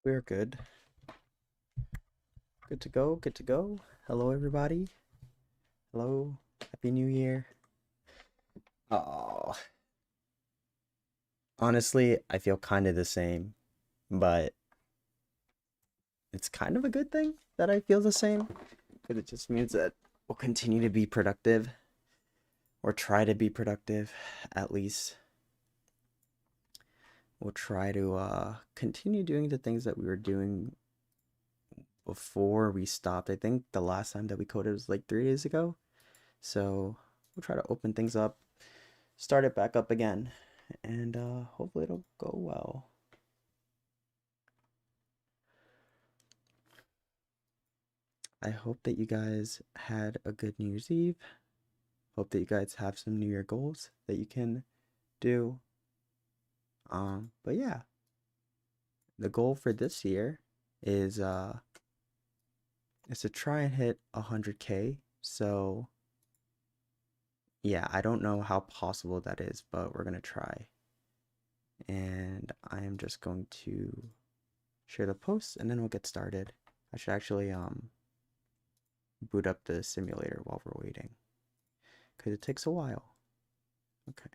We're good. Good to go. Good to go. Hello, everybody. Hello. Happy New Year. Oh, honestly, I feel kind of the same, but it's kind of a good thing that I feel the same because it just means that we'll continue to be productive or try to be productive at least. We'll try to continue doing the things that we were doing before we stopped. I think the last time that we coded was like 3 days ago. So we'll try to open things up, start it back up again, and hopefully it'll go well. I hope that you guys had a good New Year's Eve. Hope that you guys have some New Year goals that you can do. But yeah, the goal for this year is to try and hit 100K. So yeah, I don't know how possible that is, but we're gonna try. And I am just going to share the post and then we'll get started. I should actually boot up the simulator while we're waiting because it takes a while. Okay.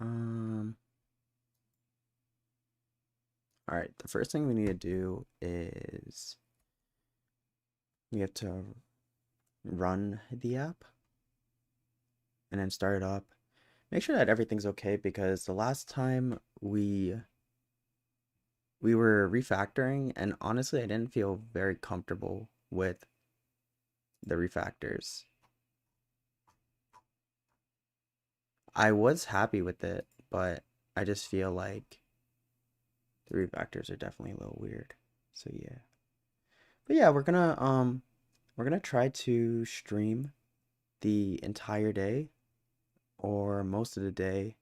Um, all right, the first thing we need to do is we have to run the app and then start it up. Make sure that everything's okay because the last time we were refactoring and honestly I didn't feel very comfortable with the refactors. I was happy with it, but I just feel like the refactors are definitely a little weird. So yeah. But yeah, we're gonna try to stream the entire day or most of the day.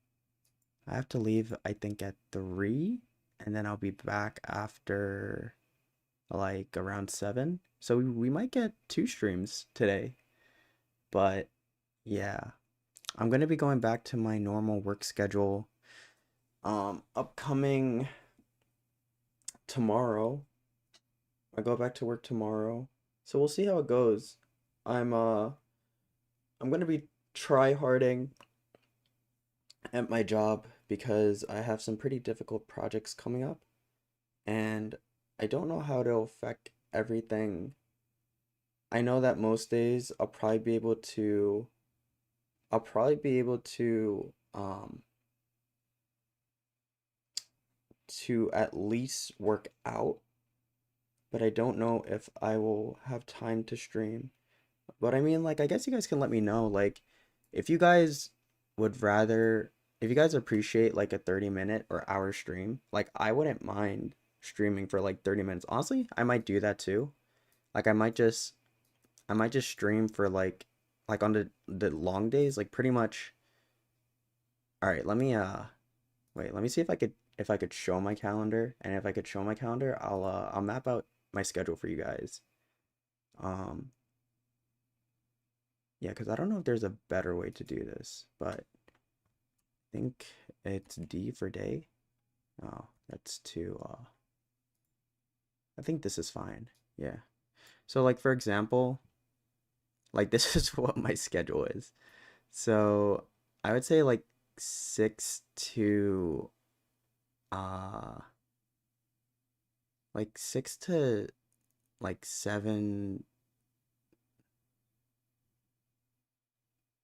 I have to leave I think at 3 and then I'll be back after like around 7. So we might get 2 streams today. But yeah, I'm gonna be going back to my normal work schedule upcoming tomorrow. I go back to work tomorrow. So we'll see how it goes. I'm uh I'm gonna be try harding at my job because I have some pretty difficult projects coming up and I don't know how to affect everything. I know that most days I'll probably be able to at least work out, but I don't know if I will have time to stream. But I mean, like, I guess you guys can let me know, like, if you guys would rather, if you guys appreciate like a 30-minute or hour stream, like, I wouldn't mind streaming for like 30 minutes. Honestly, I might do that too. Like, I might just stream for like on the long days, like pretty much. All right, let me wait, let me see if I could show my calendar, and if I could show my calendar, I'll map out my schedule for you guys. Um yeah, because I don't know if there's a better way to do this, but I think it's D for day. Oh, that's too I think this is fine. Yeah. So like for example, like this is what my schedule is. So I would say like 6 to uh like 6 to like 7.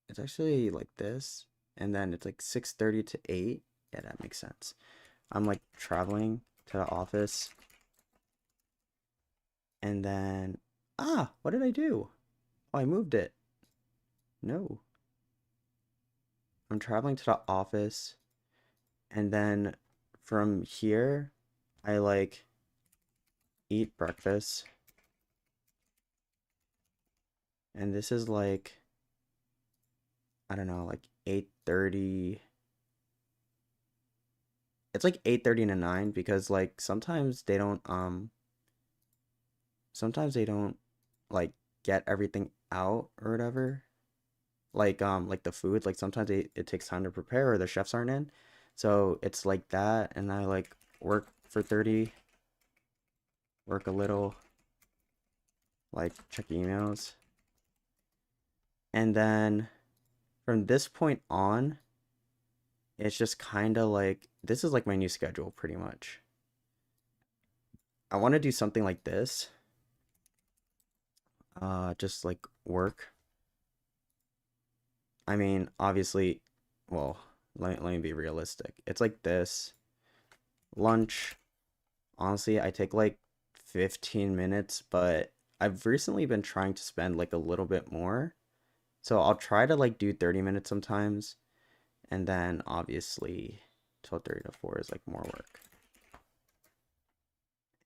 It's actually like this. and then it's like 6:30 to 8. Yeah, that makes sense. I'm like traveling to the office, and then what did I do? Oh, I moved it. No. I'm traveling to the office, and then from here I like eat breakfast, and this is like, I don't know, like 8:30. It's like 8:30 to 9 because like sometimes they don't like get everything out or whatever. Like the food, like sometimes it takes time to prepare or the chefs aren't in. So it's like that, and I like work for 30, work a little, like check emails. And then from this point on, it's just kind of like this is like my new schedule pretty much. I want to do something like this. Just like work. I mean, obviously, well, let me be realistic. It's like this. Lunch, honestly, I take like 15 minutes, but I've recently been trying to spend like a little bit more. So I'll try to like do 30 minutes sometimes, and then obviously 12:30 to 4 is like more work.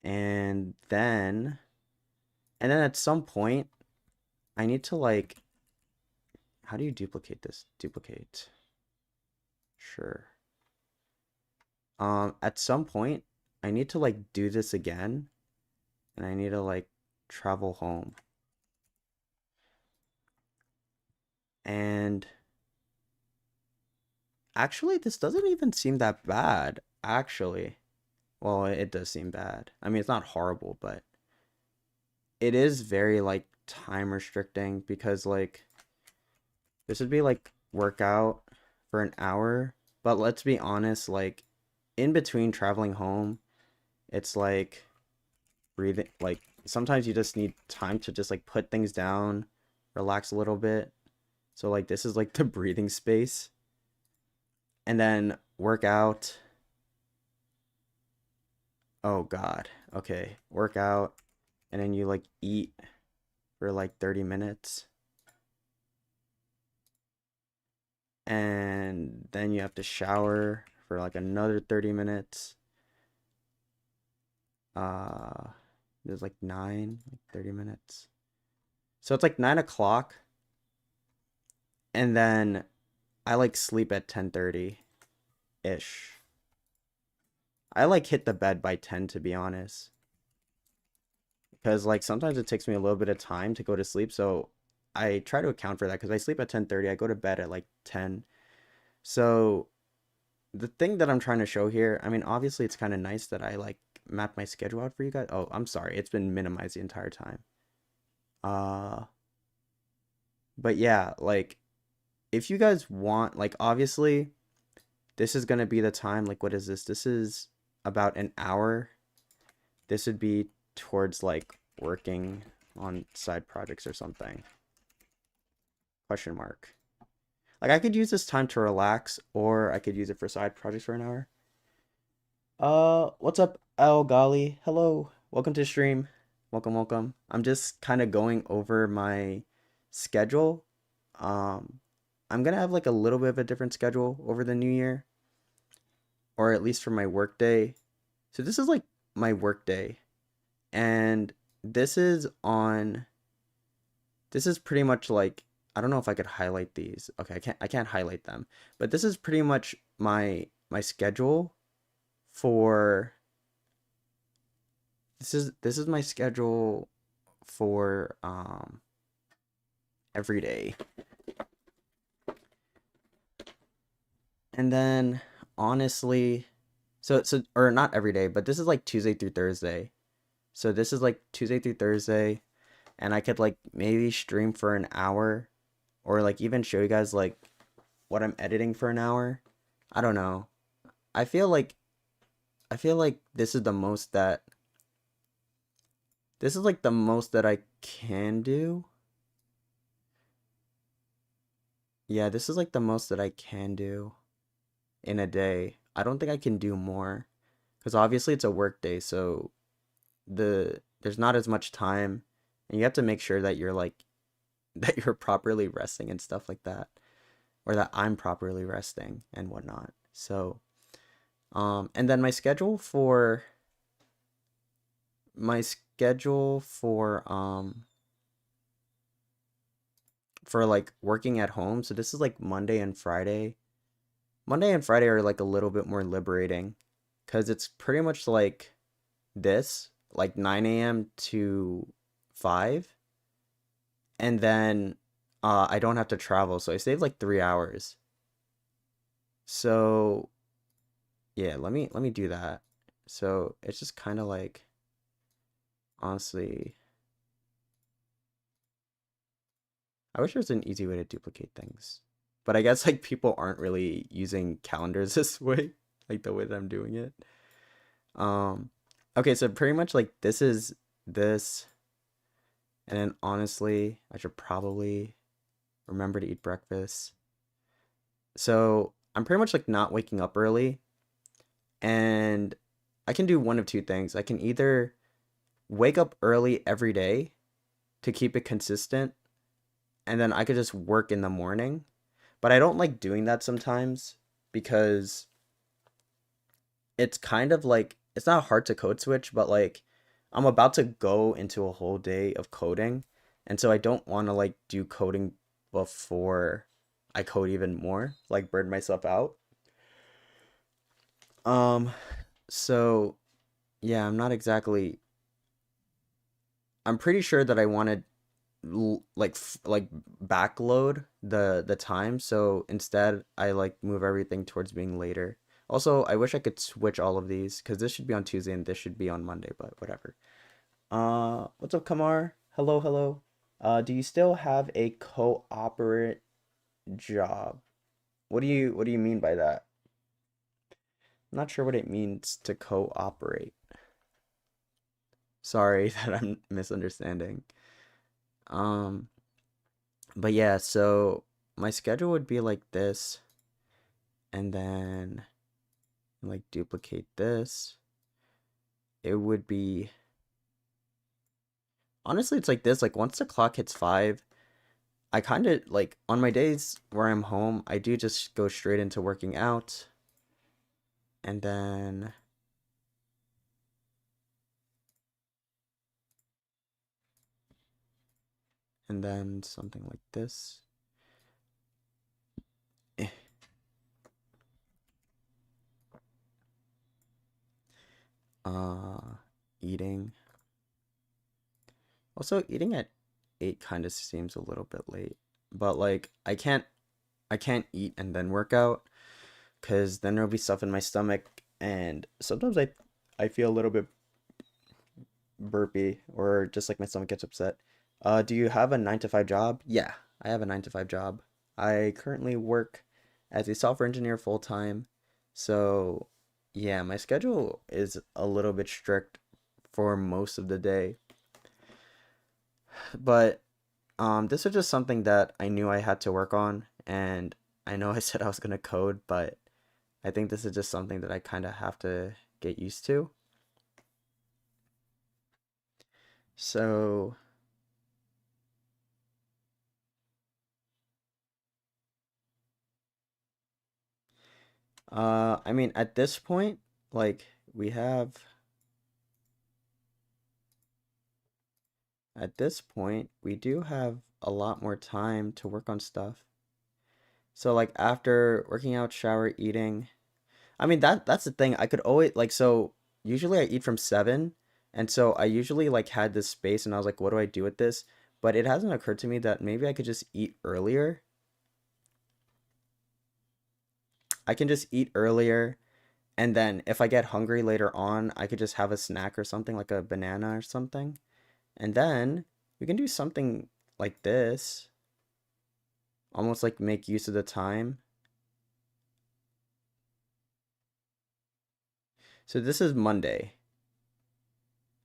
And then at some point I need to like, how do you duplicate this? Duplicate. Sure. At some point I need to like do this again, and I need to like travel home. And actually, this doesn't even seem that bad, actually. Well, it does seem bad. I mean, it's not horrible, but it is very like time restricting because like this would be like workout for an hour, but let's be honest, like in between traveling home, it's like breathing, like sometimes you just need time to just like put things down, relax a little bit. So like this is like the breathing space, and then work out. Oh God. Okay. Work out, and then you like eat for like 30 minutes, and then you have to shower for like another 30 minutes. Uh there's like 30 minutes. So it's like 9 o'clock, and then I like sleep at 10:30 ish. I like hit the bed by 10 to be honest. Because like sometimes it takes me a little bit of time to go to sleep, so I try to account for that because I sleep at 10:30, I go to bed at like 10. So the thing that I'm trying to show here, I mean, obviously it's kind of nice that I like map my schedule out for you guys. Oh, I'm sorry. It's been minimized the entire time. Uh, but yeah, like if you guys want, like obviously this is gonna be the time. Like, what is this? This is about an hour. This would be towards like working on side projects or something. Question mark. Like I could use this time to relax, or I could use it for side projects for an hour. What's up, Al Gali? Hello. Welcome to stream. Welcome, welcome. I'm just kind of going over my schedule. Um, I'm gonna have like a little bit of a different schedule over the new year, or at least for my work day. So this is like my work day, and this is on, this is pretty much like, I don't know if I could highlight these. Okay, I can't highlight them. But this is pretty much my schedule for, this is my schedule for every day. And then honestly, so or not every day, but this is like Tuesday through Thursday. So this is like Tuesday through Thursday, and I could like maybe stream for an hour, or like even show you guys like what I'm editing for an hour. I don't know. I feel like I feel like this is like the most that I can do. Yeah, this is like the most that I can do in a day. I don't think I can do more because obviously it's a work day, so there's not as much time, and you have to make sure that you're like that you're properly resting and stuff like that, or that I'm properly resting and whatnot. So, and then my schedule for like working at home. So this is like Monday and Friday. Monday and Friday are like a little bit more liberating because it's pretty much like this, like 9 a.m. to 5, and then I don't have to travel, so I save like 3 hours. So yeah, let me do that. So it's just kind of like honestly, I wish there was an easy way to duplicate things, but I guess like people aren't really using calendars this way, like the way that I'm doing it. Um, okay, so pretty much like this is this, and then honestly, I should probably remember to eat breakfast. So I'm pretty much like not waking up early, and I can do one of two things. I can either wake up early every day to keep it consistent, and then I could just work in the morning. But I don't like doing that sometimes because it's kind of like it's not hard to code switch, but like I'm about to go into a whole day of coding, and so I don't want to like do coding before I code even more, like burn myself out. Um, so yeah, I'm pretty sure that I want to like backload the time, so instead I like move everything towards being later. Also, I wish I could switch all of these because this should be on Tuesday and this should be on Monday, but whatever. What's up, Kamar? Hello, hello. Do you still have a cooperate job? What do you mean by that? I'm not sure what it means to cooperate. Sorry that I'm misunderstanding. Um, but yeah, so my schedule would be like this, and then like duplicate this. It would be honestly, it's like this. Like once the clock hits 5, I kind of like on my days where I'm home, I do just go straight into working out, and then something like this. Eh, Uh, eating. Also, eating at 8 kind of seems a little bit late. But like I can't eat and then work out because then there'll be stuff in my stomach, and sometimes I feel a little bit burpy or just like my stomach gets upset. Do you have a 9 to 5 job? Yeah, I have a 9 to 5 job. I currently work as a software engineer full time. So yeah, my schedule is a little bit strict for most of the day. But this is just something that I knew I had to work on, and I know I said I was gonna code, but I think this is just something that I kind of have to get used to. So, I mean, at this point, like we have at this point, we do have a lot more time to work on stuff. So like after working out, shower, eating, I mean that's the thing. I could always like so usually I eat from 7, and so I usually like had this space and I was like, what do I do with this? But it hasn't occurred to me that maybe I could just eat earlier. I can just eat earlier, and then if I get hungry later on, I could just have a snack or something like a banana or something. And then we can do something like this, almost like make use of the time. So this is Monday.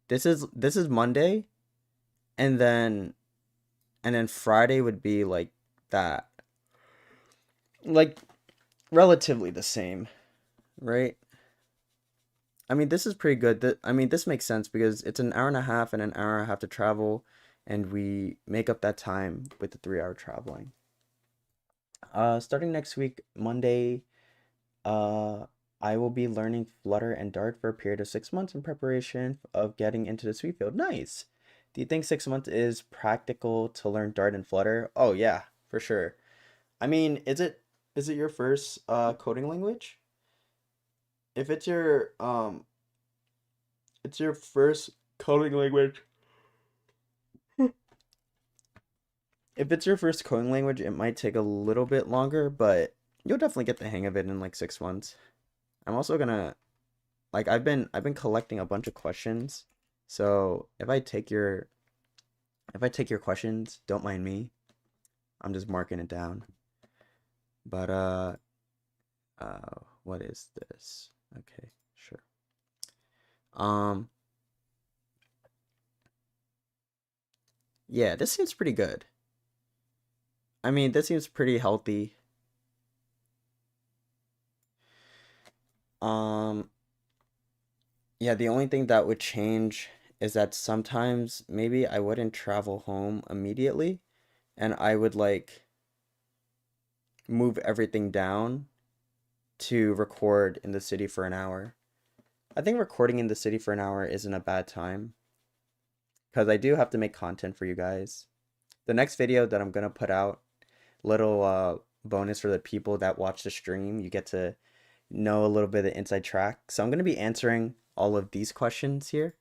This is Monday, and then Friday would be like that. like relatively the same, right? I mean, this is pretty good. I mean, this makes sense because it's an hour and a half and an hour and a half to travel, and we make up that time with the 3 hour traveling. Starting next week, Monday, uh, I will be learning Flutter and Dart for a period of 6 months in preparation of getting into the sweet field. Nice. Do you think 6 months is practical to learn Dart and Flutter? Oh yeah, for sure. I mean, is it your first coding language? If it's your first coding language. If it's your first coding language, it might take a little bit longer, but you'll definitely get the hang of it in like 6 months. I'm also gonna like I've been collecting a bunch of questions. So if I take your questions, don't mind me. I'm just marking it down. But what is this? Okay, sure. Um yeah, this seems pretty good. I mean, this seems pretty healthy. Um yeah, the only thing that would change is that sometimes maybe I wouldn't travel home immediately and I would like move everything down to record in the city for an hour. I think recording in the city for an hour isn't a bad time because I do have to make content for you guys. The next video that I'm gonna put out, little bonus for the people that watch the stream, you get to know a little bit of the inside track. So I'm gonna be answering all of these questions here.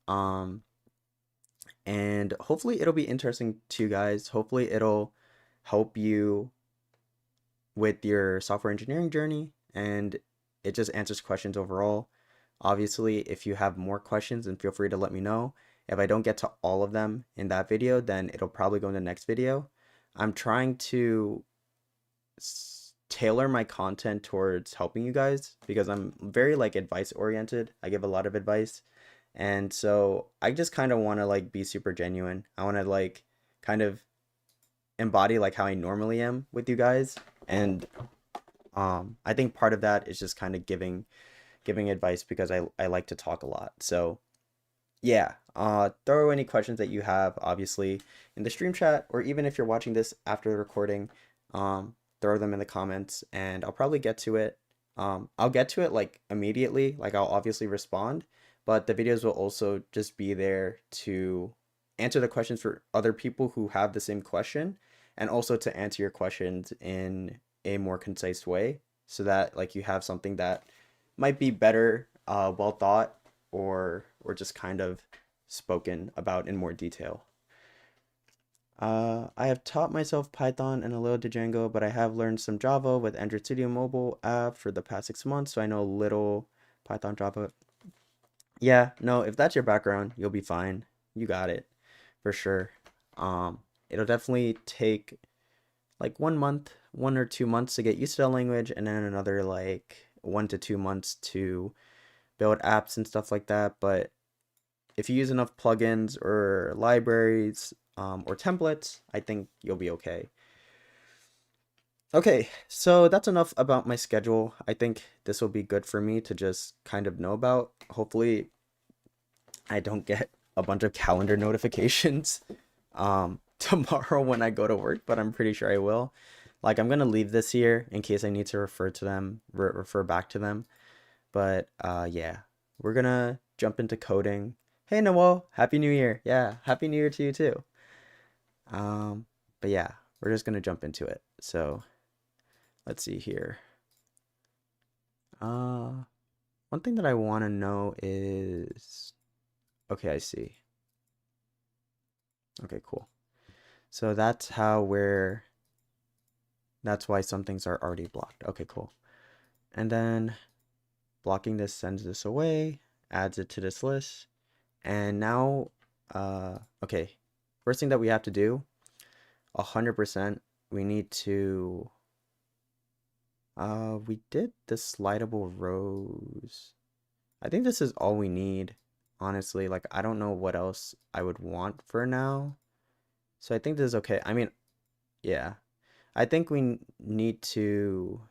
Um, and hopefully it'll be interesting to you guys. Hopefully it'll help you with your software engineering journey and it just answers questions overall. Obviously, if you have more questions, then feel free to let me know. If I don't get to all of them in that video, then it'll probably go in the next video. I'm trying to tailor my content towards helping you guys because I'm very like advice oriented. I give a lot of advice. And so I just kind of want to like be super genuine. I want to like kind of embody like how I normally am with you guys. And I think part of that is just kind of giving advice because I like to talk a lot. So yeah, throw any questions that you have, obviously, in the stream chat, or even if you're watching this after the recording, throw them in the comments, and I'll probably get to it. I'll get to it like immediately, like I'll obviously respond, but the videos will also just be there to answer the questions for other people who have the same question, and also to answer your questions in a more concise way, so that like you have something that might be better, well thought, or just kind of spoken about in more detail. I have taught myself Python and a little Django, but I have learned some Java with Android Studio mobile app for the past 6 months, so I know a little Python, Java. Yeah, no, if that's your background, you'll be fine. You got it, for sure. It'll definitely take like 1 month, 1 or 2 months to get used to the language, and then another like 1 to 2 months to build apps and stuff like that. But if you use enough plugins or libraries or templates, I think you'll be okay. Okay, so that's enough about my schedule. I think this will be good for me to just kind of know about. Hopefully, I don't get a bunch of calendar notifications tomorrow when I go to work, but I'm pretty sure I will. Like, I'm gonna leave this here in case I need to refer to them, refer back to them. But yeah, we're gonna jump into coding. Hey Noel, Happy New Year. Yeah, Happy New Year to you too. Um, but yeah, we're just gonna jump into it. So let's see here. Uh, one thing that I want to know is, okay, I see. Okay, cool. So that's why some things are already blocked. Okay, cool. And then blocking this sends this away, adds it to this list. And now, okay, first thing that we have to do, 100%, we need to, we did the slidable rows. I think this is all we need, honestly. Like, I don't know what else I would want for now. So I think this is okay. I mean, yeah, I think we need to.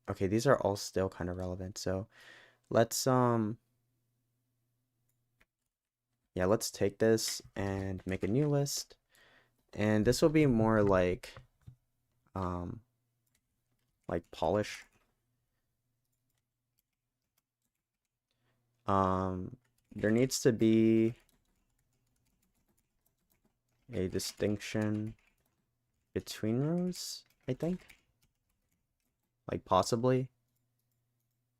Okay, these are all still kind of relevant. So let's yeah, let's take this and make a new list. And this will be more um like polish. There needs to be a distinction between rows, I think. Like possibly.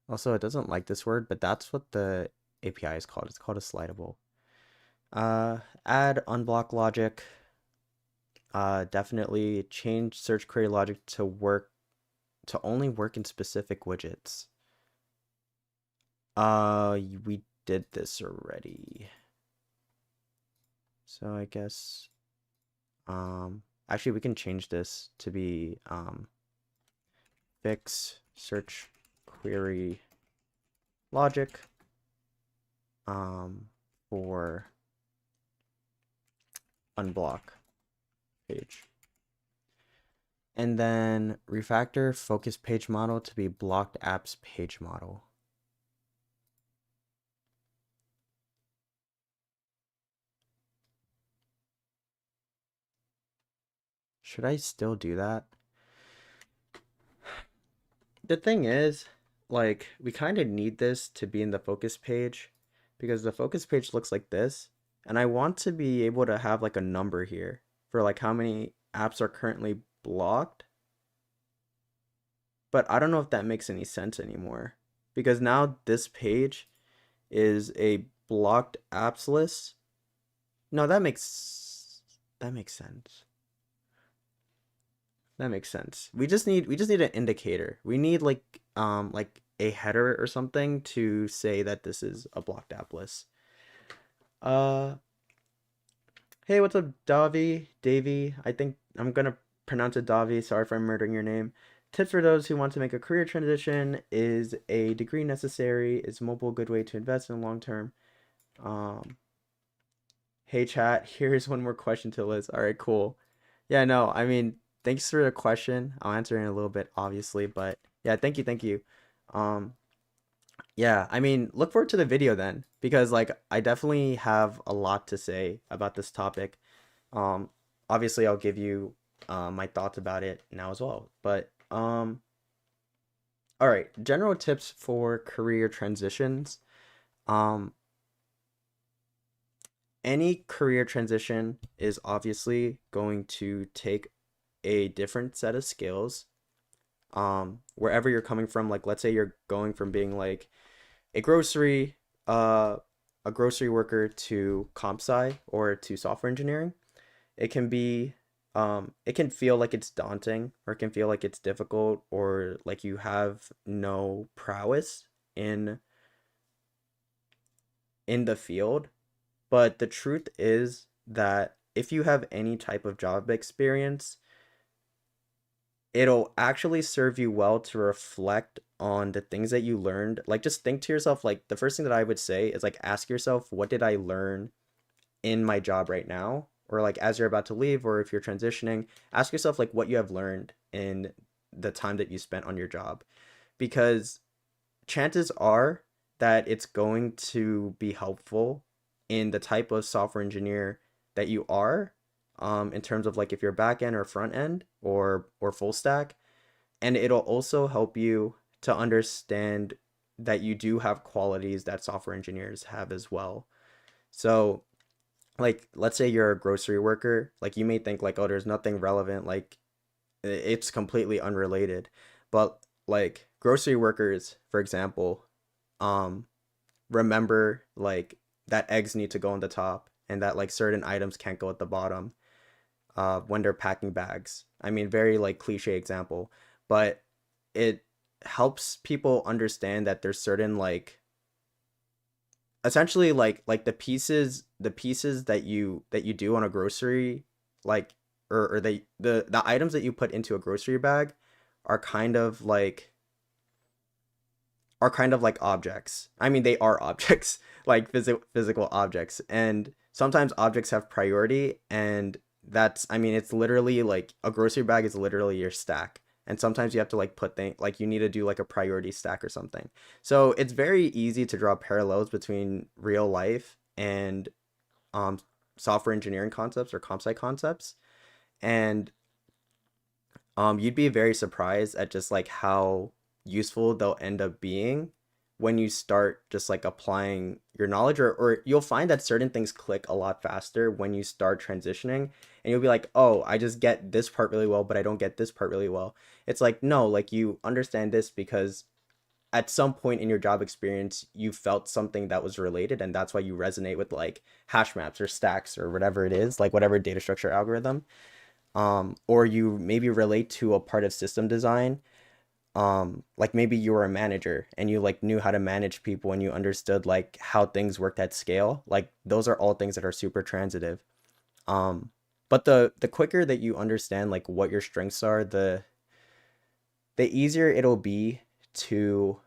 Also, it doesn't like this word, but that's what the API is called. It's called a slidable. Add unblock logic. Definitely change search query logic to only work in specific widgets. We did this already. So I guess actually we can change this to be fix search query logic for unblock page. And then refactor focus page model to be blocked apps page model. Should I still do that? The thing is, like, we kind of need this to be in the focus page because the focus page looks like this. And I want to be able to have like a number here for like how many apps are currently blocked. But I don't know if that makes any sense anymore because now this page is a blocked apps list. No, that makes sense. That makes sense. We just need an indicator. We need like a header or something to say that this is a blocked app list. Uh hey, what's up, Davy? I think I'm gonna pronounce it Davi. Sorry if I'm murdering your name. Tips for those who want to make a career transition: is a degree necessary? Is mobile a good way to invest in long term? Um Hey chat, here's one more question to list. All right, cool. Yeah, no, I mean, thanks for the question. I'll answer in a little bit, obviously, but yeah, thank you. Um, yeah, I mean, look forward to the video then, because like I definitely have a lot to say about this topic. Um, Obviously, I'll give you my thoughts about it now as well. But all right, general tips for career transitions. Um, any career transition is obviously going to take a different set of skills wherever you're coming from. Like let's say you're going from being like a grocery uh a grocery worker to comp sci or to software engineering. It can feel like it's daunting, or it can feel like it's difficult, or like you have no prowess in the field. But the truth is that if you have any type of job experience, it'll actually serve you well to reflect on the things that you learned. Like just think to yourself, like the first thing that I would say is like ask yourself, what did I learn in my job right now? Or like as you're about to leave, or if you're transitioning, ask yourself like what you have learned in the time that you spent on your job. Because chances are that it's going to be helpful in the type of software engineer that you are, in terms of like if you're back end or front end or full stack. And it'll also help you to understand that you do have qualities that software engineers have as well. So like let's say you're a grocery worker, like you may think like, oh, there's nothing relevant, like it's completely unrelated. But like grocery workers, for example, um remember like that eggs need to go on the top and that like certain items can't go at the bottom when they're packing bags. I mean, very like cliche example, but it helps people understand that there's certain like essentially like the pieces that you do on a grocery, like or the items that you put into a grocery bag are kind of like objects. I mean, they are objects, like physical objects. And sometimes objects have priority, and that's, I mean, it's literally like a grocery bag is literally your stack. And sometimes you have to like put things like you need to do like a priority stack or something. So it's very easy to draw parallels between real life and um software engineering concepts or comp sci concepts. And you'd be very surprised at just like how useful they'll end up being when you start just like applying your knowledge, or you'll find that certain things click a lot faster when you start transitioning, and you'll be like, oh, I just get this part really well, but I don't get this part really well. It's like, no, like you understand this because at some point in your job experience, you felt something that was related, and that's why you resonate with like hash maps or stacks or whatever it is, like whatever data structure algorithm. Or you maybe relate to a part of system design. Like maybe you were a manager and you like knew how to manage people and you understood like how things worked at scale. Like those are all things that are super transitive. Um, but the quicker that you understand like what your strengths are, the easier it'll be to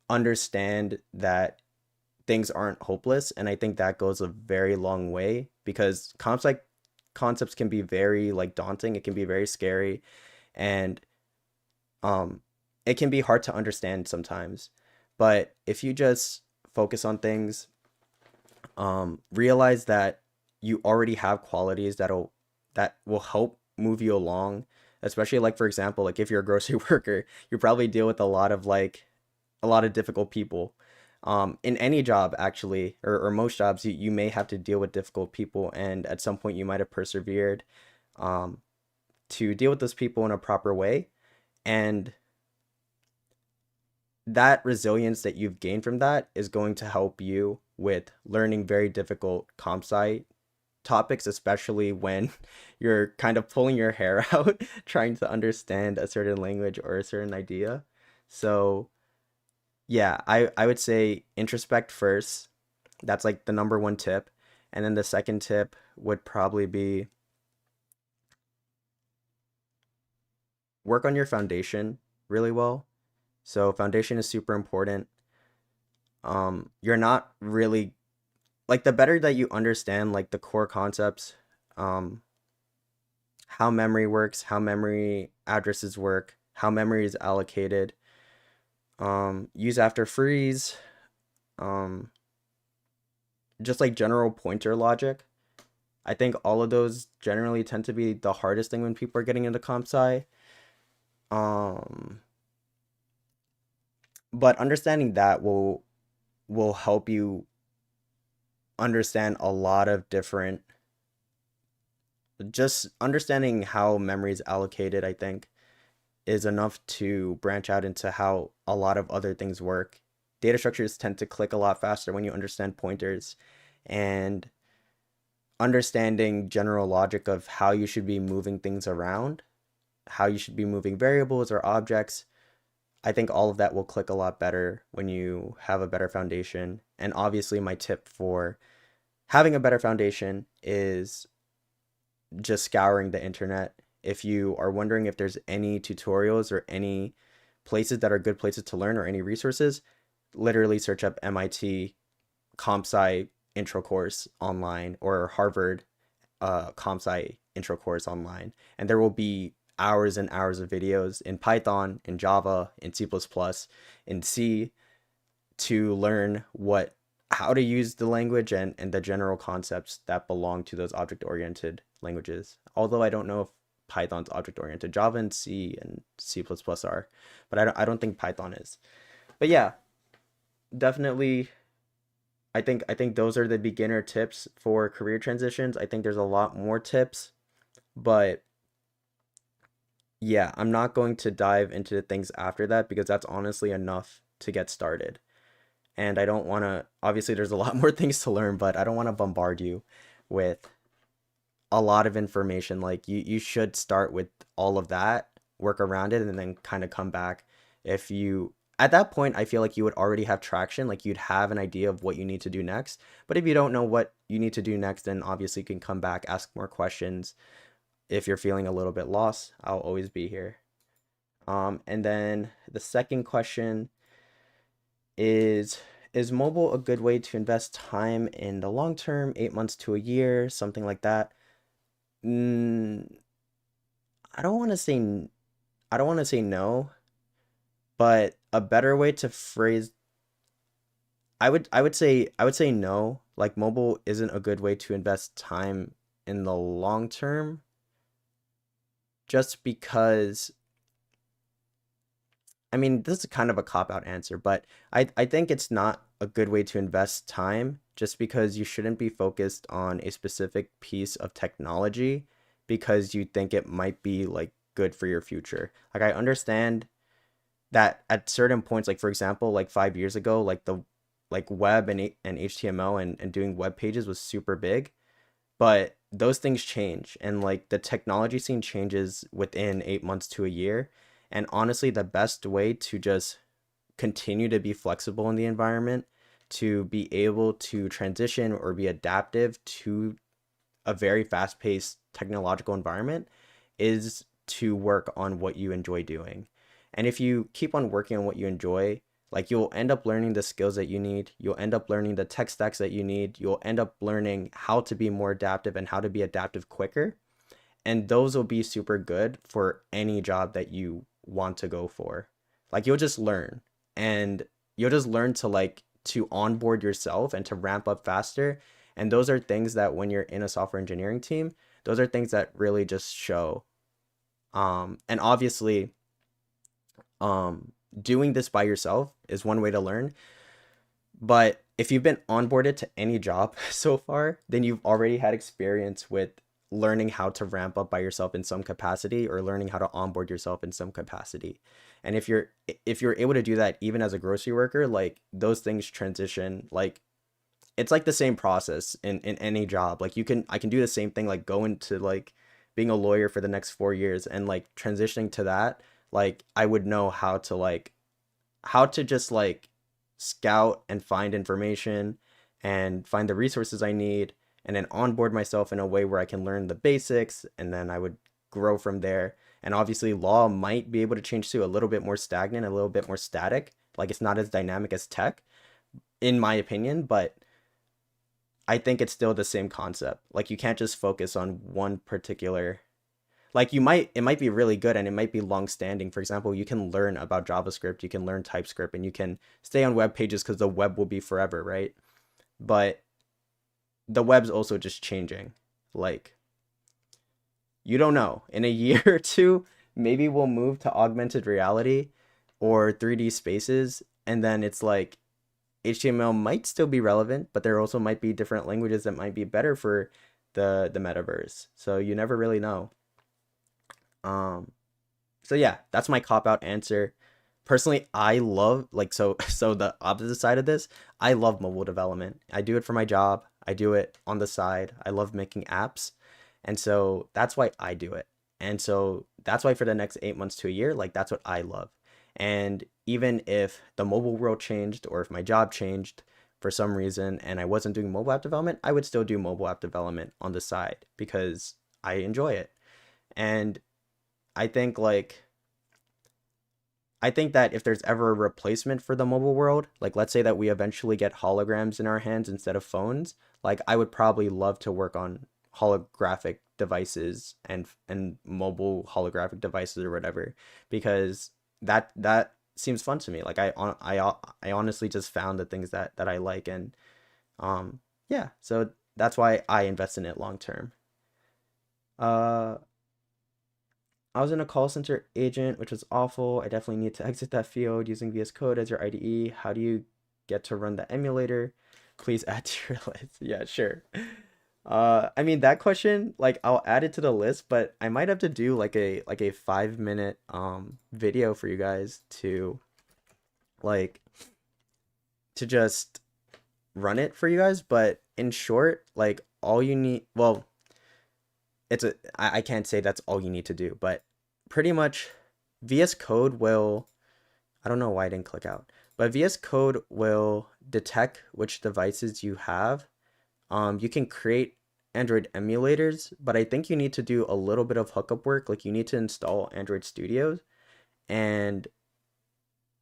understand that things aren't hopeless. And I think that goes a very long way because comps like concepts can be very like daunting. It can be very scary, and um it can be hard to understand sometimes. But if you just focus on things, realize that you already have qualities that will help move you along, especially like for example, like if you're a grocery worker, you probably deal with a lot of difficult people. In any job actually, or most jobs, you may have to deal with difficult people, and at some point you might have persevered um, to deal with those people in a proper way. And that resilience that you've gained from that is going to help you with learning very difficult comp sci topics, especially when you're kind of pulling your hair out trying to understand a certain language or a certain idea. So yeah, I would say introspect first. That's like the number one tip. And then the second tip would probably be work on your foundation really well. So foundation is super important. You're not really like the better that you understand like the core concepts, um, how memory works, how memory addresses work, how memory is allocated, use after freeze, um, just like general pointer logic. I think all of those generally tend to be the hardest thing when people are getting into comp sci. Um, but understanding that will help you understand a lot of different, just understanding how memory is allocated, I think, is enough to branch out into how a lot of other things work. Data structures tend to click a lot faster when you understand pointers, and understanding general logic of how you should be moving things around, how you should be moving variables or objects. I think all of that will click a lot better when you have a better foundation. And obviously, my tip for having a better foundation is just scouring the internet. If you are wondering if there's any tutorials or any places that are good places to learn or any resources, literally search up MIT comp sci intro course online or Harvard comp sci intro course online, and there will be hours and hours of videos in Python, in Java, in C++, in C to learn what how to use the language and the general concepts that belong to those object oriented languages. Although I don't know if Python's object oriented. Java and C and C++ are, but I don't think Python is. But yeah, definitely I think those are the beginner tips for career transitions. I think there's a lot more tips, but yeah, I'm not going to dive into the things after that because that's honestly enough to get started. And I don't want to, obviously, there's a lot more things to learn, but I don't want to bombard you with a lot of information. Like you should start with all of that, work around it, and then kind of come back. If you At that point, I feel like you would already have traction, like you'd have an idea of what you need to do next. But if you don't know what you need to do next, then obviously you can come back, ask more questions. If you're feeling a little bit lost, I'll always be here. And then the second question is is mobile a good way to invest time in the long term, 8 months to a year, something like that? mm, I don't want to say I don't want to say no, but a better way to phrase I would say no. Like mobile isn't a good way to invest time in the long term just because I mean, this is kind of a cop out answer, but I think it's not a good way to invest time just because you shouldn't be focused on a specific piece of technology because you think it might be like good for your future. Like I understand that at certain points, like for example, like 5 years ago, like the like web and HTML and doing web pages was super big, but those things change and like the technology scene changes within 8 months to a year. And honestly, the best way to just continue to be flexible in the environment, to be able to transition or be adaptive to a very fast paced technological environment is to work on what you enjoy doing. And if you keep on working on what you enjoy, like you'll end up learning the skills that you need, you'll end up learning the tech stacks that you need, you'll end up learning how to be more adaptive and how to be adaptive quicker. And those will be super good for any job that you want to go for. Like you'll just learn and you'll just learn to like to onboard yourself and to ramp up faster. And those are things that when you're in a software engineering team, those are things that really just show. And obviously, doing this by yourself is one way to learn. But if you've been onboarded to any job so far, then you've already had experience with learning how to ramp up by yourself in some capacity or learning how to onboard yourself in some capacity. And if you're able to do that even as a grocery worker, like those things transition like it's like the same process in any job. Like I can do the same thing like go into like being a lawyer for the next 4 years and like transitioning to that, like I would know how to just like scout and find information and find the resources I need and then onboard myself in a way where I can learn the basics and then I would grow from there. And obviously law might be able to change to a little bit more stagnant, a little bit more static. Like it's not as dynamic as tech in my opinion, but I think it's still the same concept. Like you can't just focus on one particular like it might be really good and it might be long standing. For example, you can learn about JavaScript, you can learn TypeScript, and you can stay on web pages because the web will be forever, right? But the web's also just changing. Like you don't know. In a year or two, maybe we'll move to augmented reality or 3D spaces, and then it's like HTML might still be relevant, but there also might be different languages that might be better for the metaverse. So you never really know. Um, So yeah, that's my cop out answer. Personally, I love like so the opposite side of this, I love mobile development. I do it for my job. I do it on the side. I love making apps. And so that's why I do it. And so that's why for the next 8 months to a year, like that's what I love. And even if the mobile world changed or if my job changed for some reason and I wasn't doing mobile app development, I would still do mobile app development on the side because I enjoy it. And I think like I think that if there's ever a replacement for the mobile world, like let's say that we eventually get holograms in our hands instead of phones, like I would probably love to work on holographic devices and mobile holographic devices or whatever because that seems fun to me. Like I honestly just found the things that I like and yeah, so that's why I invest in it long term. Uh I was in a call center agent, which was awful. I definitely need to exit that field using VS Code as your IDE. How do you get to run the emulator? Please add to your list. Yeah, sure. I mean that question, like I'll add it to the list, but I might have to do like a 5 minute video for you guys to like to just run it for you guys. But in short, like all you need, well, I can't say that's all you need to do, but pretty much VS Code will I don't know why I didn't click out, but VS Code will detect which devices you have. You can create Android emulators, but I think you need to do a little bit of hookup work. Like you need to install Android Studios and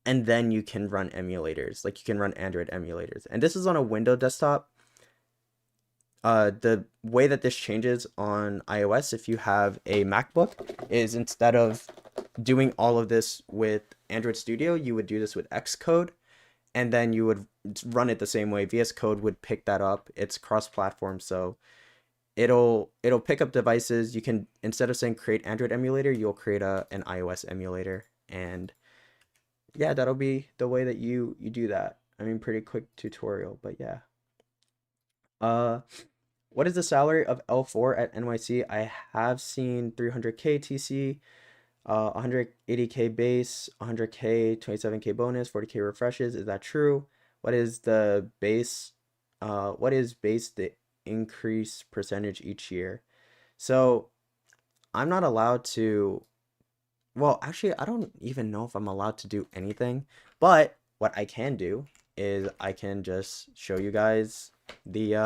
then you can run emulators. Like you can run Android emulators. And this is on a Windows desktop. the way that this changes on iOS, if you have a MacBook, is instead of doing all of this with Android Studio, you would do this with Xcode, and then you would run it the same way. VS Code would pick that up. It's cross-platform, so it'll pick up devices. You can, instead of saying create Android emulator, you'll create an iOS emulator, and yeah, that'll be the way that you do that. I mean, pretty quick tutorial, but yeah. Uh, what is the salary of L4 at NYC? I have seen 300K TC, 180K base, 100K, 27K bonus, 40K refreshes. Is that true? What is the base? What is base the increase percentage each year? So I'm not allowed to. Well, actually, I don't even know if I'm allowed to do anything. But what I can do is I can just show you guys the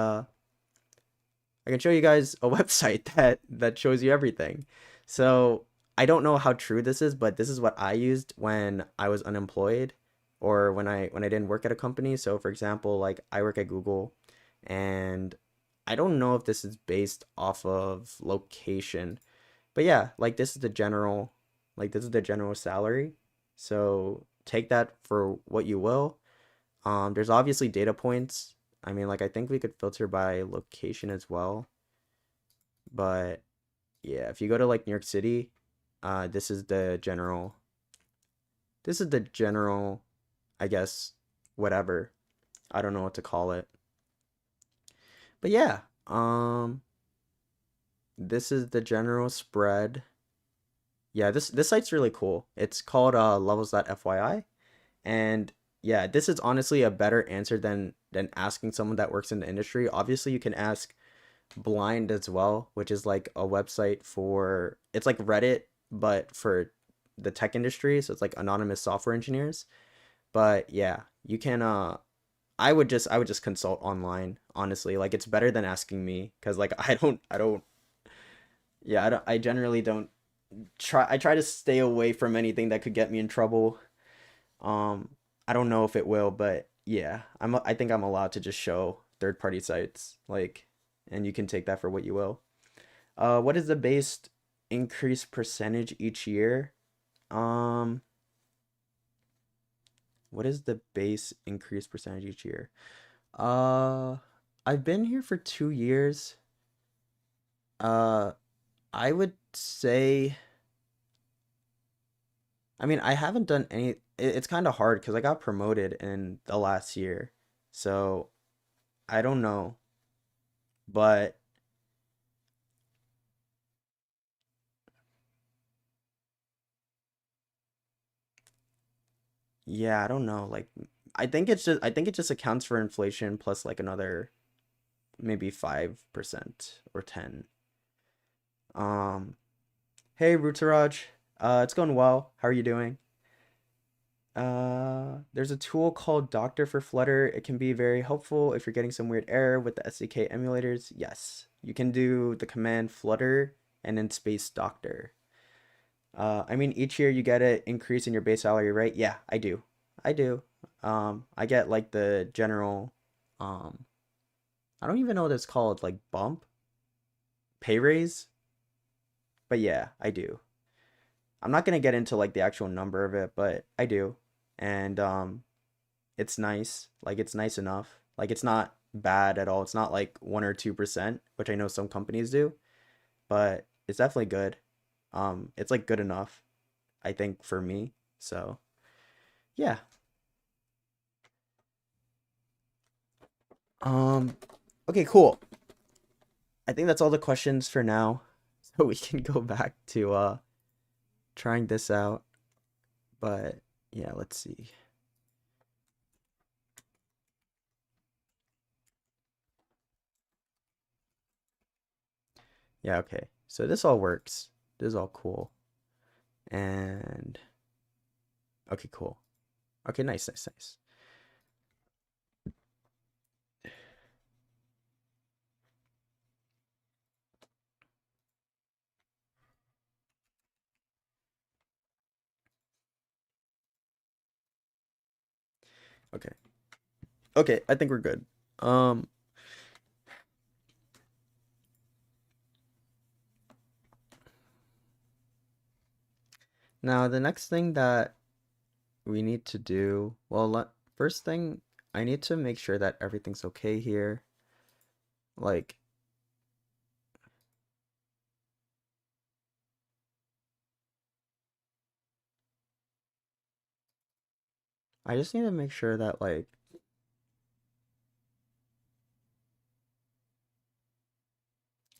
I can show you guys a website that shows you everything. So I don't know how true this is, but this is what I used when I was unemployed or when I didn't work at a company. So for example, like I work at Google, and I don't know if this is based off of location. But yeah, like this is the general salary. So take that for what you will. There's obviously data points. I mean, like I think we could filter by location as well. But yeah, if you go to like New York City, this is the general. This is the general, I guess, whatever. I don't know what to call it. But yeah, this is the general spread. Yeah, this site's really cool. It's called levels.fyi. And yeah, this is honestly a better answer than asking someone that works in the industry. Obviously, you can ask Blind as well, which is like a website for, it's like Reddit but for the tech industry, so it's like anonymous software engineers. But yeah, you can I would just consult online, honestly. Like it's better than asking me, cuz like I don't yeah, I generally don't I try to stay away from anything that could get me in trouble. um I don't know if it will, but yeah, I think I'm allowed to just show third party sites, like, and you can take that for what you will. What is the base increase percentage each year? Um, what is the base increase percentage each year? Uh, I've been here for 2 years. Uh, I would say, I mean, I haven't done any, it's kind of hard because I got promoted in the last year. So I don't know, but yeah, I don't know. Like, I think it just accounts for inflation plus like another maybe 5% or 10. Um, hey Rutaraj, it's going well. How are you doing? There's a tool called Doctor for Flutter. It can be very helpful if you're getting some weird error with the SDK emulators. Yes, you can do the command flutter and then space doctor. I mean, each year you get an increase in your base salary, right? Yeah, I do. I do. I get like the general, um, I don't even know what it's called, like bump, pay raise. But yeah, I do. I'm not gonna get into like the actual number of it, but I do. And it's nice. Like it's nice enough. Like it's not bad at all. It's not like 1 or 2%, which I know some companies do, but it's definitely good. It's like good enough, I think, for me. So yeah. Um, okay, cool. I think that's all the questions for now. So we can go back to trying this out. But yeah, let's see. Yeah, okay. So this all works. This is all cool. And okay, cool. Okay, nice, nice, nice. Okay. Okay, I think we're good. Um, Now, the next thing that we need to do, well, first thing, I need to make sure that everything's okay here. Like, I just need to make sure that, like,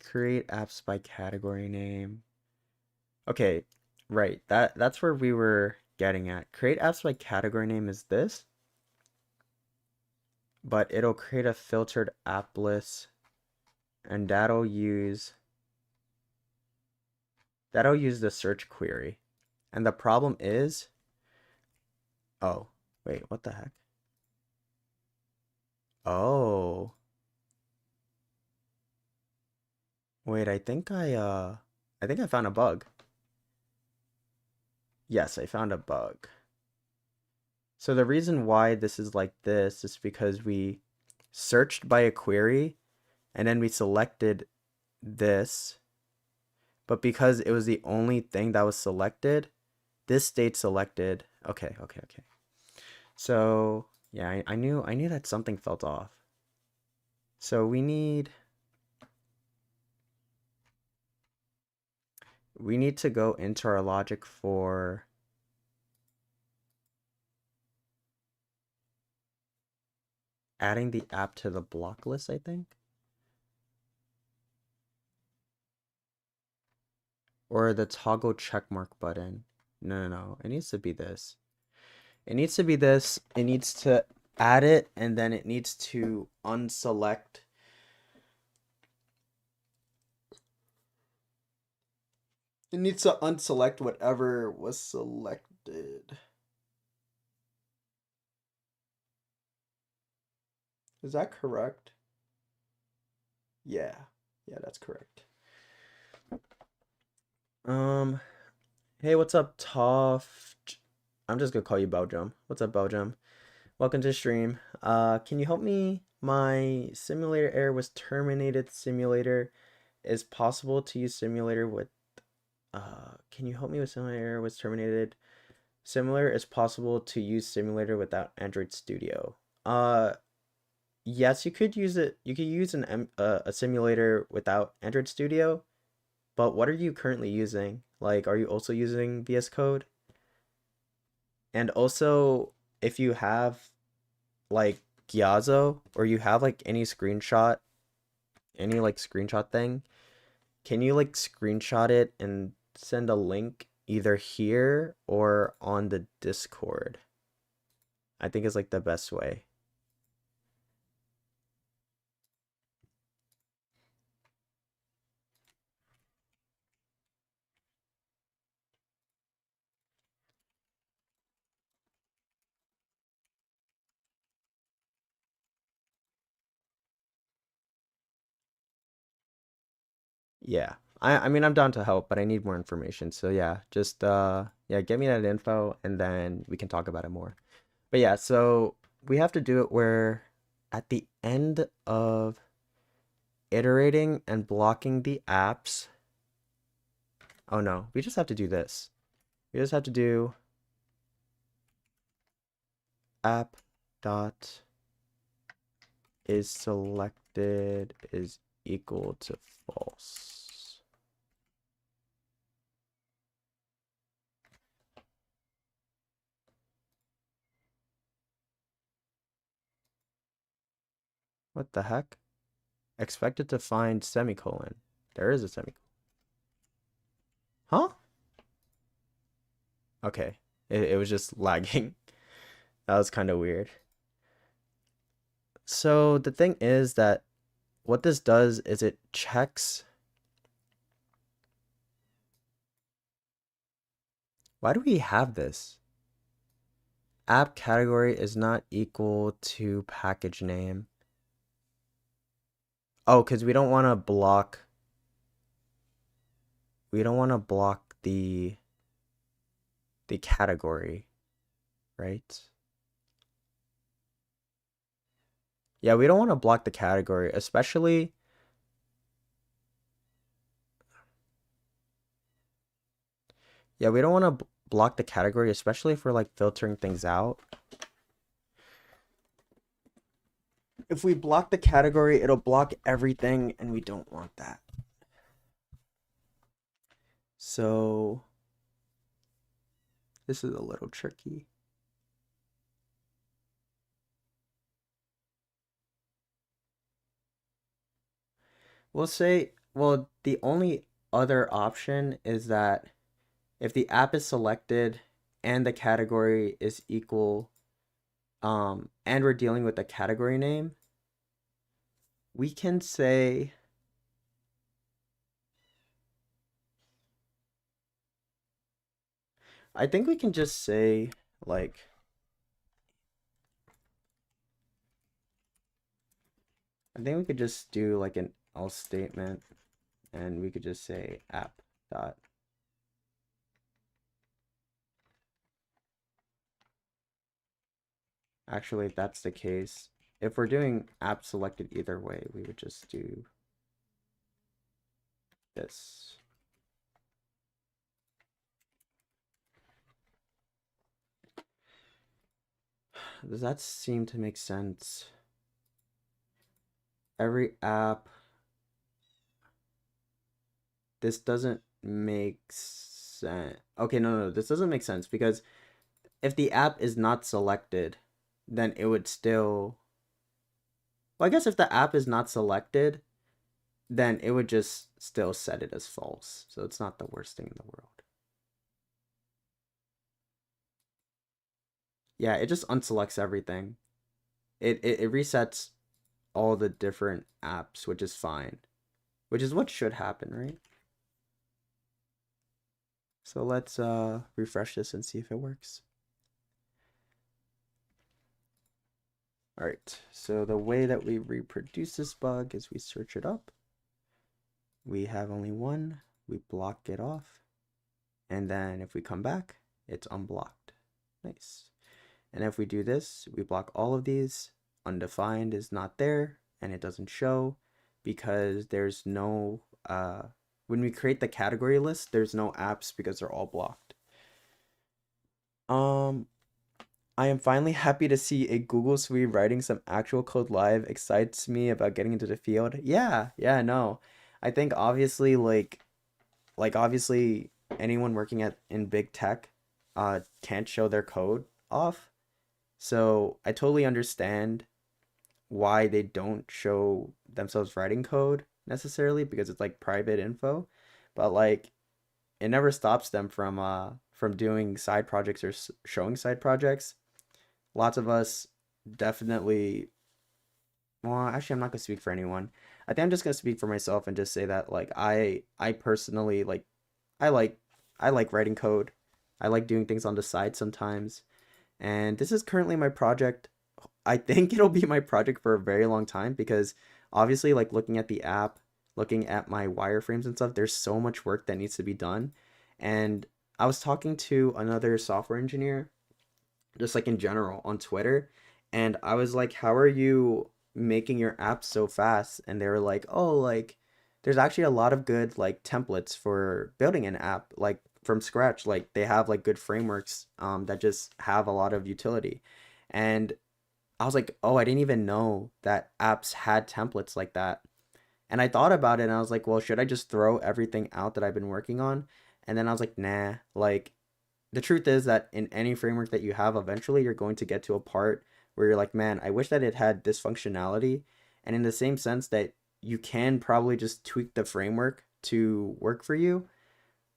create apps by category name. Okay, right. That's where we were getting at. Create apps by category name is this, but it'll create a filtered app list, and that'll use the search query. And the problem is, oh, wait, what the heck? Oh, wait, I think I found a bug. Yes, I found a bug. So the reason why this is like this is because we searched by a query and then we selected this, but because it was the only thing that was selected, this stayed selected. Okay, okay, okay. So yeah, I knew that something felt off. So we need to go into our logic for adding the app to the block list, I think. Or the toggle checkmark button. No, no, no. It needs to be this. It needs to be this. It needs to add it, and then it needs to unselect. It needs to unselect whatever was selected. Is that correct? Yeah. Yeah, that's correct. Um, hey, what's up, Toff? I'm just gonna call you Belgium. What's up, Belgium? Welcome to the stream. Can you help me? My simulator error was terminated. Simulator is possible to use simulator with. Can you help me with simulator error was terminated? Similar is possible to use simulator without Android Studio. Uh, yes, you could use it. You could use a simulator without Android Studio. But what are you currently using? Like, are you also using VS Code? And also, if you have like Gyazo or you have like any like screenshot thing, can you like screenshot it and send a link either here or on the Discord? I think is like the best way. Yeah. I mean I'm down to help, but I need more information. So yeah, just yeah, get me that info and then we can talk about it more. But yeah, so we have to do it where at the end of iterating and blocking the apps. Oh no, we just have to do this. We just have to do app dot is selected is equal to false. What the heck? Expected to find semicolon. There is a semicolon. Huh? Okay. It was just lagging. That was kind of weird. So the thing is that what this does is it checks. Why do we have this? App category is not equal to package name. Oh, because we don't want to block the category, right? Yeah, we don't want to block the category, especially. Yeah, we don't want to block the category, especially if we're like filtering things out. If we block the category, it'll block everything, and we don't want that. So this is a little tricky. We'll say, well, the only other option is that if the app is selected and the category is equal, and we're dealing with the category name, we can say, I think we can just say, like, I think we could just do like an else statement, and we could just say app dot. Actually, if that's the case, if we're doing app selected either way, we would just do this. Does that seem to make sense? Every app. This doesn't make sense. Okay, no, this doesn't make sense because if the app is not selected, then it would still. Well, I guess if the app is not selected, then it would just still set it as false. So it's not the worst thing in the world. Yeah, it just unselects everything. It resets all the different apps, which is fine. Which is what should happen, right? So let's refresh this and see if it works. All right, so the way that we reproduce this bug is we search it up. We have only one, we block it off, and then if we come back, it's unblocked. Nice. And if we do this, we block all of these, undefined is not there, and it doesn't show because there's no, when we create the category list, there's no apps because they're all blocked. I am finally happy to see a Google Suite writing some actual code live. Excites me about getting into the field. Yeah, no. I think obviously like obviously anyone working at in big tech can't show their code off. So I totally understand why they don't show themselves writing code necessarily because it's like private info. But like it never stops them from doing side projects or showing side projects. Lots of us definitely, well, actually I'm not gonna speak for anyone. I think I'm just gonna speak for myself and just say that like I personally like I like I like writing code. I like doing things on the side sometimes. And this is currently my project. I think it'll be my project for a very long time because obviously like looking at the app, looking at my wireframes and stuff, there's so much work that needs to be done. And I was talking to another software engineer just like in general on Twitter. And I was like, how are you making your app so fast? And they were like, oh, like there's actually a lot of good like templates for building an app like from scratch. Like they have like good frameworks that just have a lot of utility. And I was like, oh, I didn't even know that apps had templates like that. And I thought about it and I was like, well, should I just throw everything out that I've been working on? And then I was like, nah, like the truth is that in any framework that you have, eventually you're going to get to a part where you're like, man, I wish that it had this functionality. And in the same sense that you can probably just tweak the framework to work for you,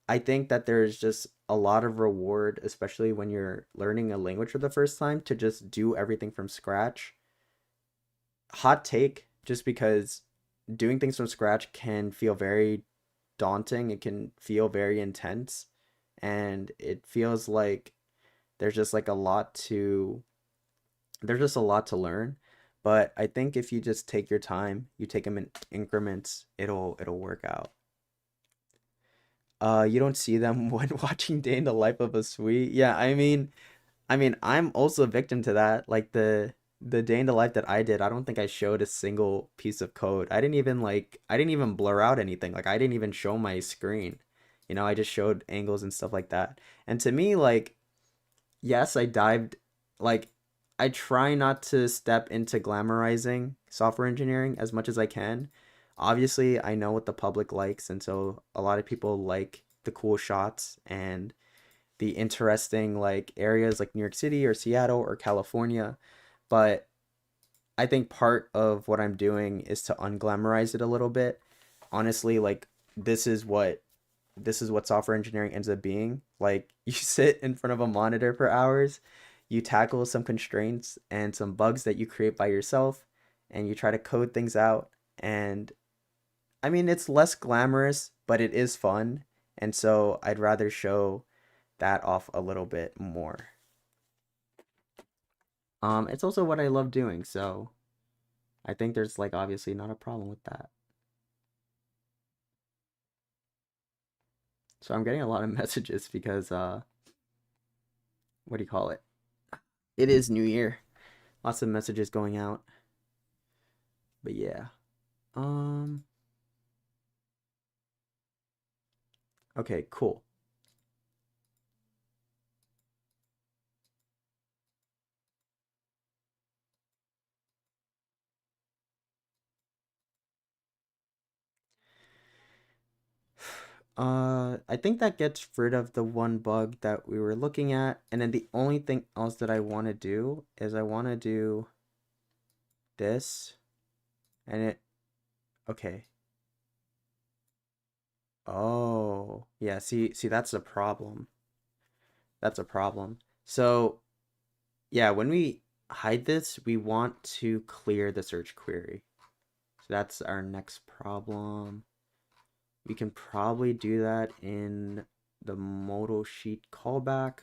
I think that there's just a lot of reward, especially when you're learning a language for the first time, to just do everything from scratch. Hot take, just because doing things from scratch can feel very daunting, it can feel very intense, and it feels like there's just like a lot to there's just a lot to learn. But I think if you just take your time, you take them in increments, it'll work out. You don't see them when watching Day in the Life of a Sweet. Yeah, I mean, I'm also a victim to that. Like the day in the life that I did, I don't think I showed a single piece of code. I didn't even blur out anything. Like I didn't even show my screen. You know, I just showed angles and stuff like that. And to me, like, yes, I dived, like, I try not to step into glamorizing software engineering as much as I can. Obviously, I know what the public likes, and so a lot of people like the cool shots and the interesting like areas like New York City or Seattle or California. But I think part of what I'm doing is to unglamorize it a little bit. Honestly, like this is what this is what software engineering ends up being. Like you sit in front of a monitor for hours, you tackle some constraints and some bugs that you create by yourself, and you try to code things out. And I mean, it's less glamorous, but it is fun. And so I'd rather show that off a little bit more. It's also what I love doing, so I think there's like obviously not a problem with that. So I'm getting a lot of messages because what do you call it? It is New Year. Lots of messages going out. But yeah. Um okay, cool. I think that gets rid of the one bug that we were looking at, and then the only thing else that I want to do is I want to do this and it okay. Oh, yeah, see that's a problem. That's a problem. So, yeah, when we hide this, we want to clear the search query. So that's our next problem. We can probably do that in the modal sheet callback.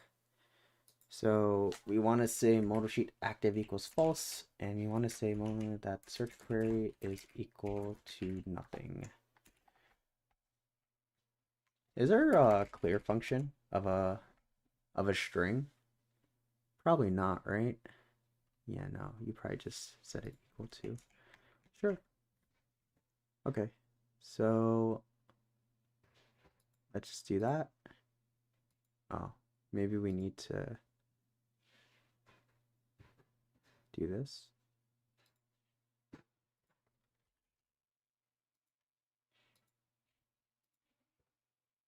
So we want to say modal sheet active equals false, and we want to say that search query is equal to nothing. Is there a clear function of a string? Probably not, right? Yeah, no, you probably just set it equal to. Sure. Okay. So let's just do that. Oh, maybe we need to do this.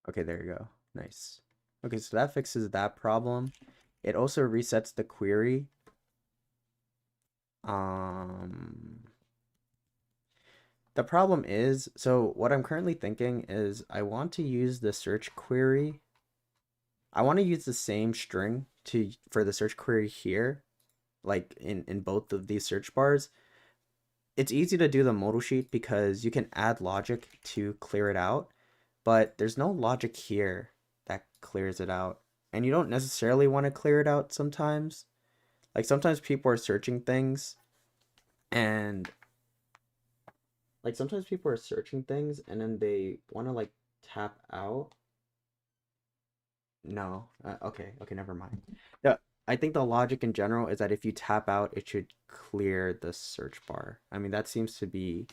Okay, there you go. Nice. Okay, so that fixes that problem. It also resets the query. Um, the problem is, so what I'm currently thinking is I want to use the search query. I want to use the same string to for the search query here, like in both of these search bars. It's easy to do the modal sheet because you can add logic to clear it out, but there's no logic here that clears it out. And you don't necessarily want to clear it out sometimes. Like sometimes people are searching things and sometimes people are searching things and then they want to like tap out. No. Okay, never mind. Yeah, I think the logic in general is that if you tap out, it should clear the search bar. I mean, that seems to be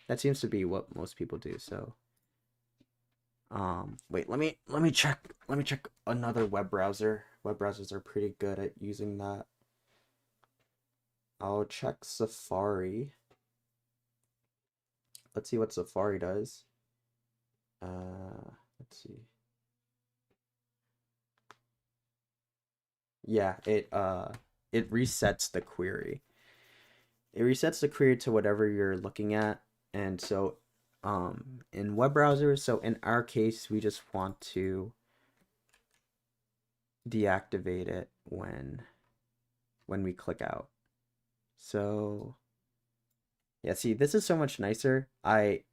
what most people do. So, wait, let me check another web browser. Web browsers are pretty good at using that. I'll check Safari. Let's see what Safari does. Let's see. Yeah, it resets the query. It resets the query to whatever you're looking at. And so in web browsers, so in our case, we just want to deactivate it when we click out. So yeah, see, this is so much nicer. I'm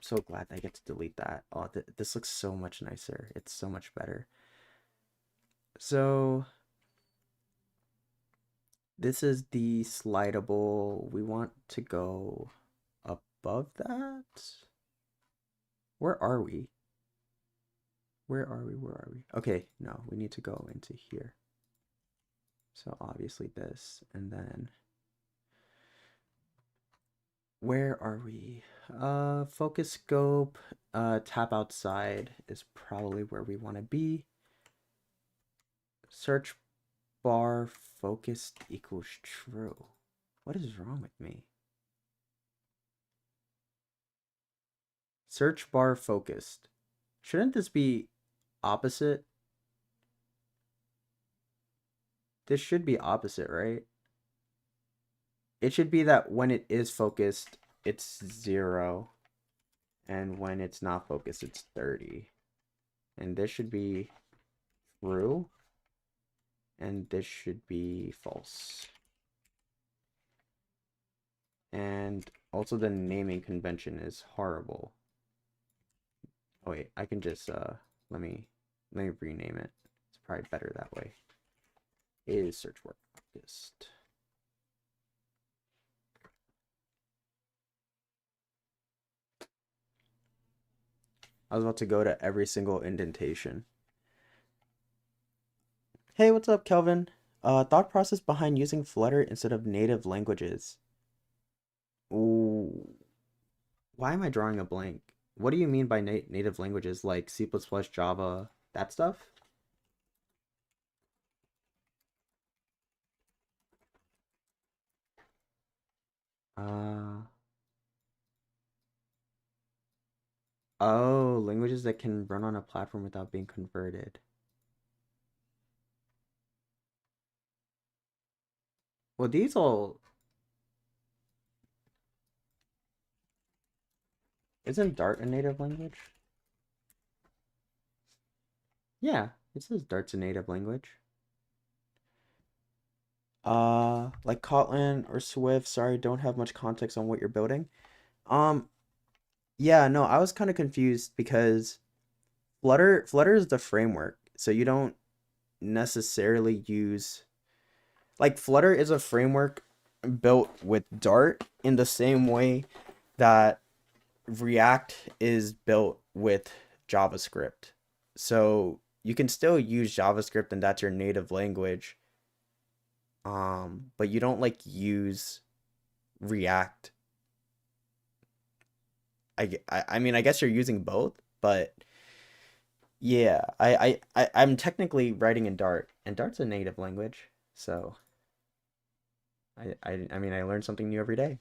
so glad I get to delete that. Oh, this looks so much nicer. It's so much better. So this is the slidable. We want to go above that. Where are we? Where are we? Where are we? Okay, no, we need to go into here. So obviously this, and then where are we? Focus scope. Tap outside is probably where we want to be. Search bar focused equals true. What is wrong with me? Search bar focused. Shouldn't this be opposite? This should be opposite, right? It should be that when it is focused, it's 0. And when it's not focused, it's 30. And this should be true. And this should be false. And also the naming convention is horrible. Oh wait, I can just let me rename it. It's probably better that way. Is search bar focused. I was about to go to every single indentation. Hey, what's up, Kelvin? Thought process behind using Flutter instead of native languages. Ooh, why am I drawing a blank? What do you mean by native languages like C++, Java, that stuff? Uh, oh, languages that can run on a platform without being converted. Well, these all... Isn't Dart a native language? Yeah, it says Dart's a native language. Like Kotlin or Swift, sorry, don't have much context on what you're building. Um, yeah, no, I was kind of confused because Flutter is the framework, so you don't necessarily use like Flutter is a framework built with Dart in the same way that React is built with JavaScript. So you can still use JavaScript and that's your native language. But you don't like use React. I mean I guess you're using both, but yeah, I'm technically writing in Dart, and Dart's a native language, so I mean I learn something new every day.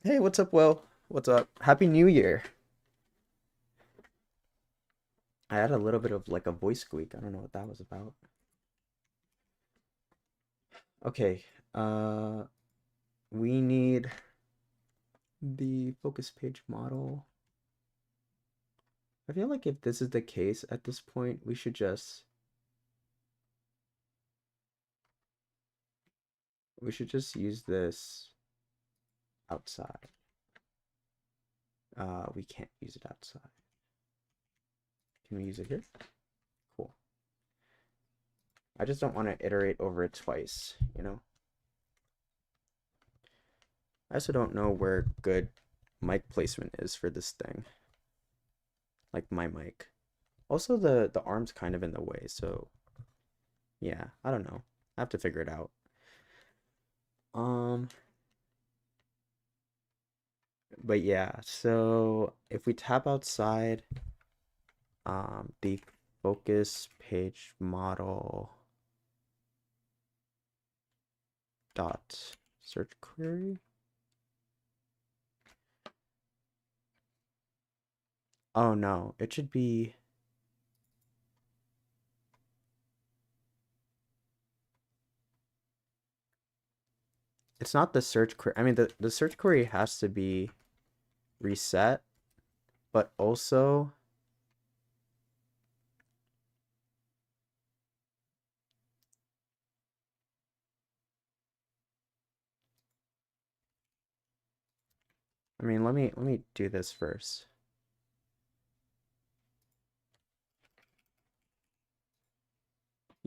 Hey, what's up, Will? What's up? Happy New Year. I had a little bit of like a voice squeak. I don't know what that was about. Okay, uh, we need the focus page model. I feel like if this is the case at this point, we should just use this outside. We can't use it outside. Can we use it here? Cool. I just don't want to iterate over it twice, you know? I also don't know where good mic placement is for this thing. Like my mic. Also the arm's kind of in the way, so yeah, I don't know. I have to figure it out. Um, but yeah, so if we tap outside, the focus page model dot search query. Oh no, it should be it's not the search query. I mean the search query has to be reset, but also I mean let me do this first.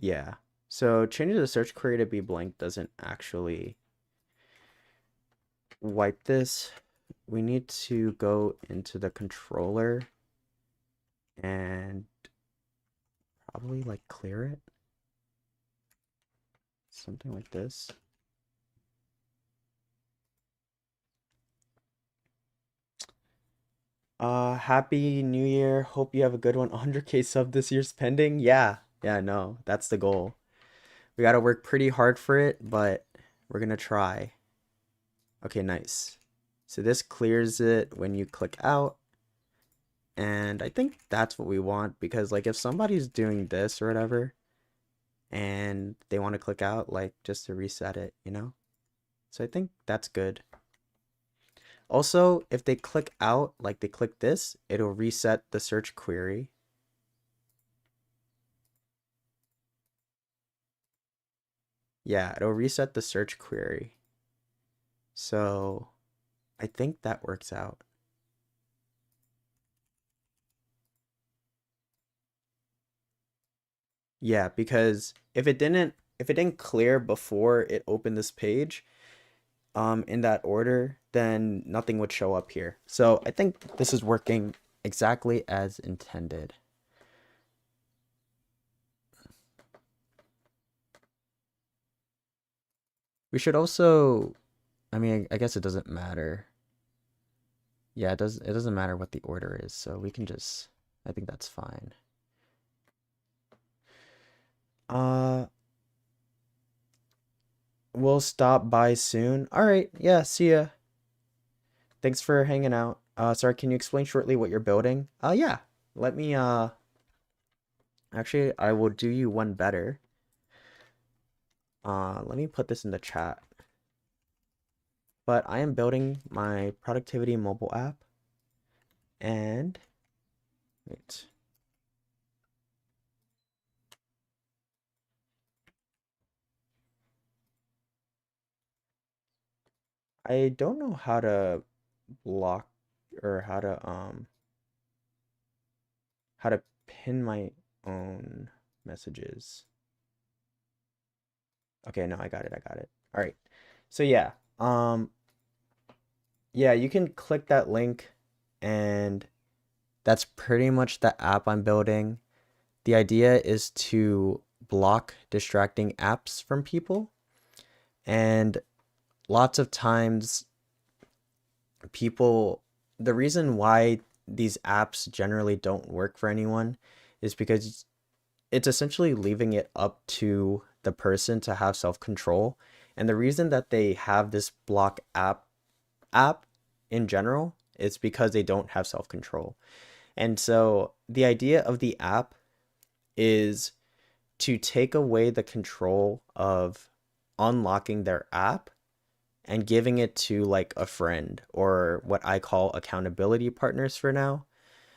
Yeah. So changing the search query to be blank doesn't actually wipe this. We need to go into the controller and probably like clear it. Something like this. Happy New Year. Hope you have a good one. 100K sub this year's pending. Yeah. Yeah, no, that's the goal. We gotta work pretty hard for it, but we're gonna try. Okay, nice. So this clears it when you click out. And I think that's what we want because like if somebody's doing this or whatever and they want to click out, like just to reset it, you know? So I think that's good. Also, if they click out, like they click this, it'll reset the search query. Yeah, it'll reset the search query. So I think that works out. Yeah, because if it didn't clear before it opened this page, in that order, then nothing would show up here. So I think this is working exactly as intended. We should also, I mean, I guess it doesn't matter. Yeah, it doesn't matter what the order is, so we can just, I think that's fine. Uh, we'll stop by soon. All right, yeah, see ya. Thanks for hanging out. Sorry, can you explain shortly what you're building? Yeah. Let me actually I will do you one better. Let me put this in the chat. But I am building my productivity mobile app and wait. I don't know how to block or how to pin my own messages. Okay, no, I got it. I got it. All right. So yeah, yeah, you can click that link and that's pretty much the app I'm building. The idea is to block distracting apps from people. And lots of times people, the reason why these apps generally don't work for anyone is because it's essentially leaving it up to the person to have self-control. And the reason that they have this block app in general is because they don't have self-control. And so the idea of the app is to take away the control of unlocking their app and giving it to like a friend or what I call accountability partners for now.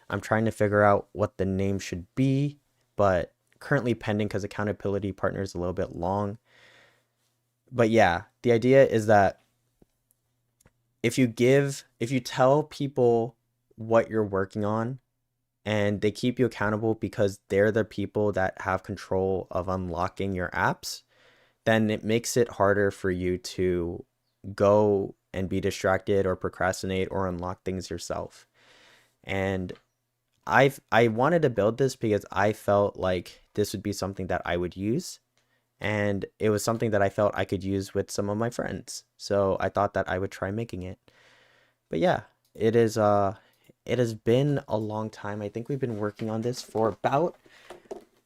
I'm trying to figure out what the name should be, but currently pending because accountability partner is a little bit long. But yeah, the idea is that if you tell people what you're working on and they keep you accountable because they're the people that have control of unlocking your apps, then it makes it harder for you to go and be distracted or procrastinate or unlock things yourself. And I wanted to build this because I felt like this would be something that I would use and it was something that I felt I could use with some of my friends. So I thought that I would try making it. But yeah, it has been a long time. I think we've been working on this for about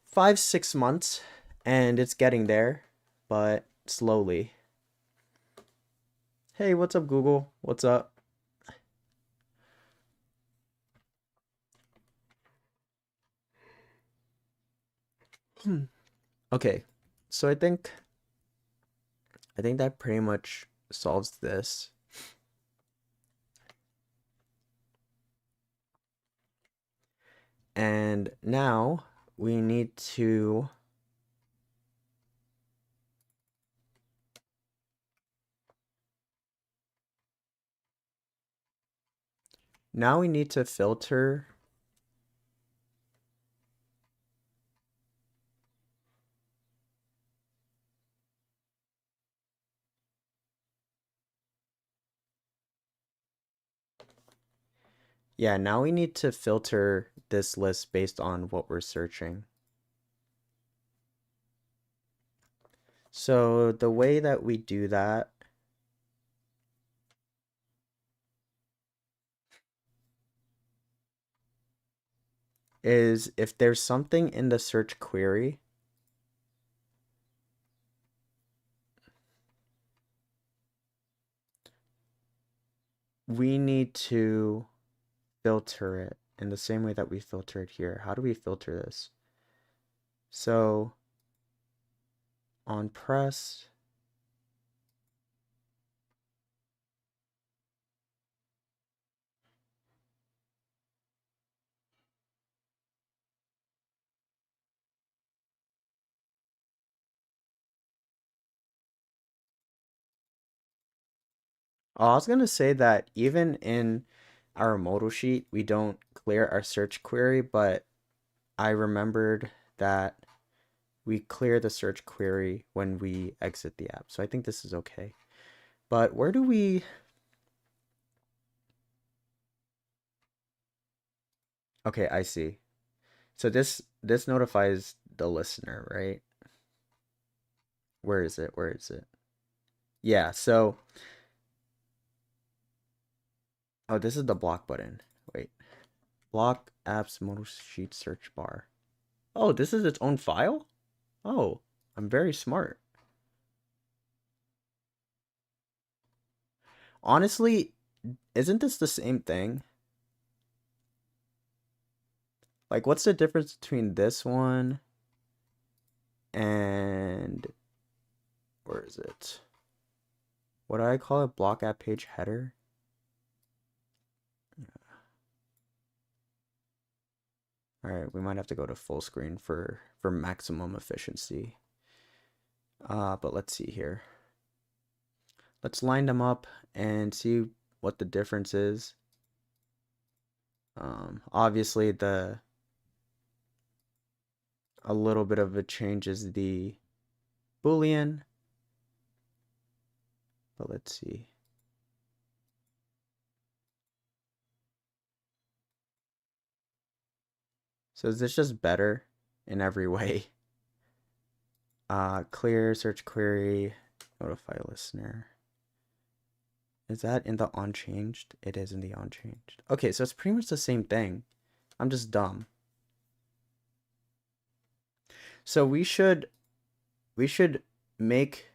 5, 6 months and it's getting there, but slowly. Hey, what's up, Google? What's up? Okay, so I think that pretty much solves this. And now we need to filter. Yeah, now we need to filter this list based on what we're searching. So the way that we do that, is if there's something in the search query, we need to filter it in the same way that we filter it here. How do we filter this? So on press, I was gonna say that even in our modal sheet, we don't clear our search query, but I remembered that we clear the search query when we exit the app. So I think this is okay. But where do we... Okay, I see. So this notifies the listener, right? Where is it? Where is it? Yeah, so oh, this is the block button. Wait. Block apps modal sheet search bar. Oh, this is its own file? Oh, I'm very smart. Honestly, isn't this the same thing? Like, what's the difference between this one and where is it? What do I call it? Block app page header? All right, we might have to go to full screen for maximum efficiency. But let's see here. Let's line them up and see what the difference is. Obviously a little bit of a change is the Boolean, but let's see. So is this just better in every way? Clear search query, notify listener. Is that in the unchanged? It is in the unchanged. Okay, so it's pretty much the same thing. I'm just dumb. So we should make...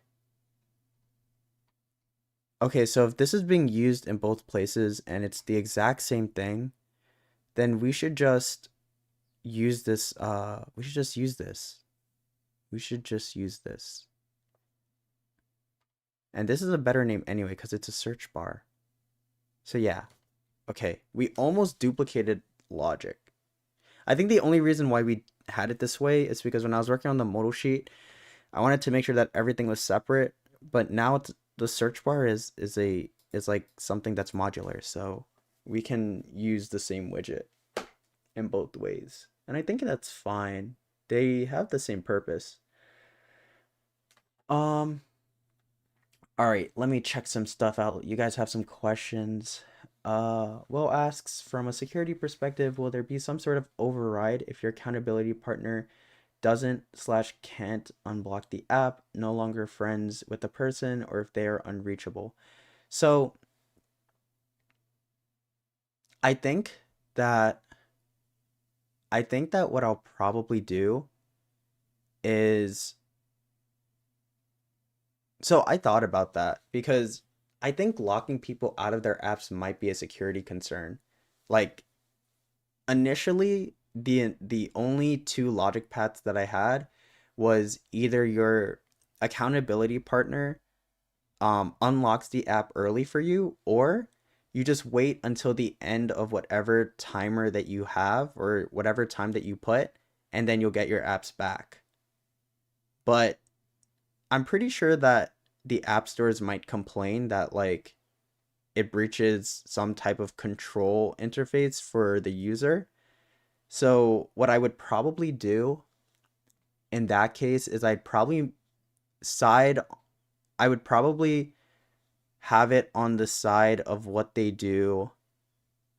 Okay, so if this is being used in both places and it's the exact same thing, then we should just use this. We should just use this. We should just use this. And this is a better name anyway because it's a search bar. So yeah. Okay, we almost duplicated logic. I think the only reason why we had it this way is because when I was working on the modal sheet, I wanted to make sure that everything was separate, but now the search bar is like something that's modular, so we can use the same widget in both ways. And I think that's fine. They have the same purpose. Um all right, let me check some stuff out. You guys have some questions. Will asks, from a security perspective, will there be some sort of override if your accountability partner doesn't/can't unblock the app, no longer friends with the person, or if they are unreachable? So I think that what I'll probably do is, so I thought about that because I think locking people out of their apps might be a security concern. Like initially the only two logic paths that I had was either your accountability partner unlocks the app early for you, or you just wait until the end of whatever timer that you have or whatever time that you put, and then you'll get your apps back. But I'm pretty sure that the app stores might complain that like it breaches some type of control interface for the user. So what I would probably do in that case is side I would probably have it on the side of what they do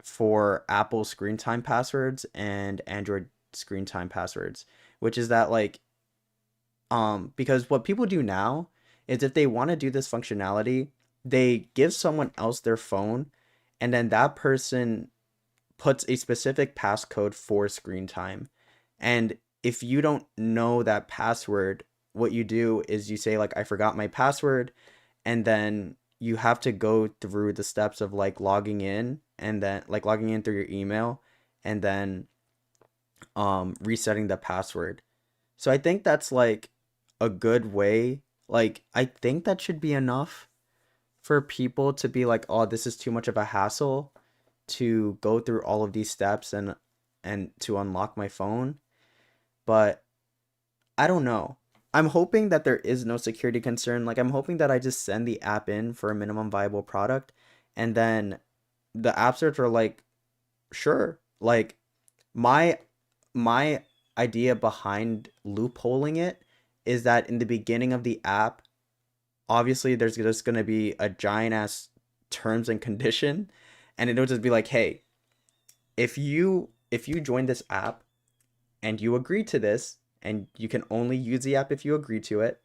for Apple screen time passwords and Android screen time passwords, which is that like because what people do now is if they want to do this functionality, they give someone else their phone and then that person puts a specific passcode for screen time. And if you don't know that password, what you do is you say like I forgot my password, and then you have to go through the steps of like logging in, and then like logging in through your email, and then resetting the password. So I think that's like a good way. Like I think that should be enough for people to be like, "Oh, this is too much of a hassle to go through all of these steps and to unlock my phone." But I don't know. I'm hoping that there is no security concern. Like I'm hoping that I just send the app in for a minimum viable product, and then the app stores are like, "Sure." Like my my idea behind loopholing it is that in the beginning of the app, obviously there's just going to be a giant ass terms and condition, and it'll just be like, hey, if you join this app and you agree to this, and you can only use the app if you agree to it,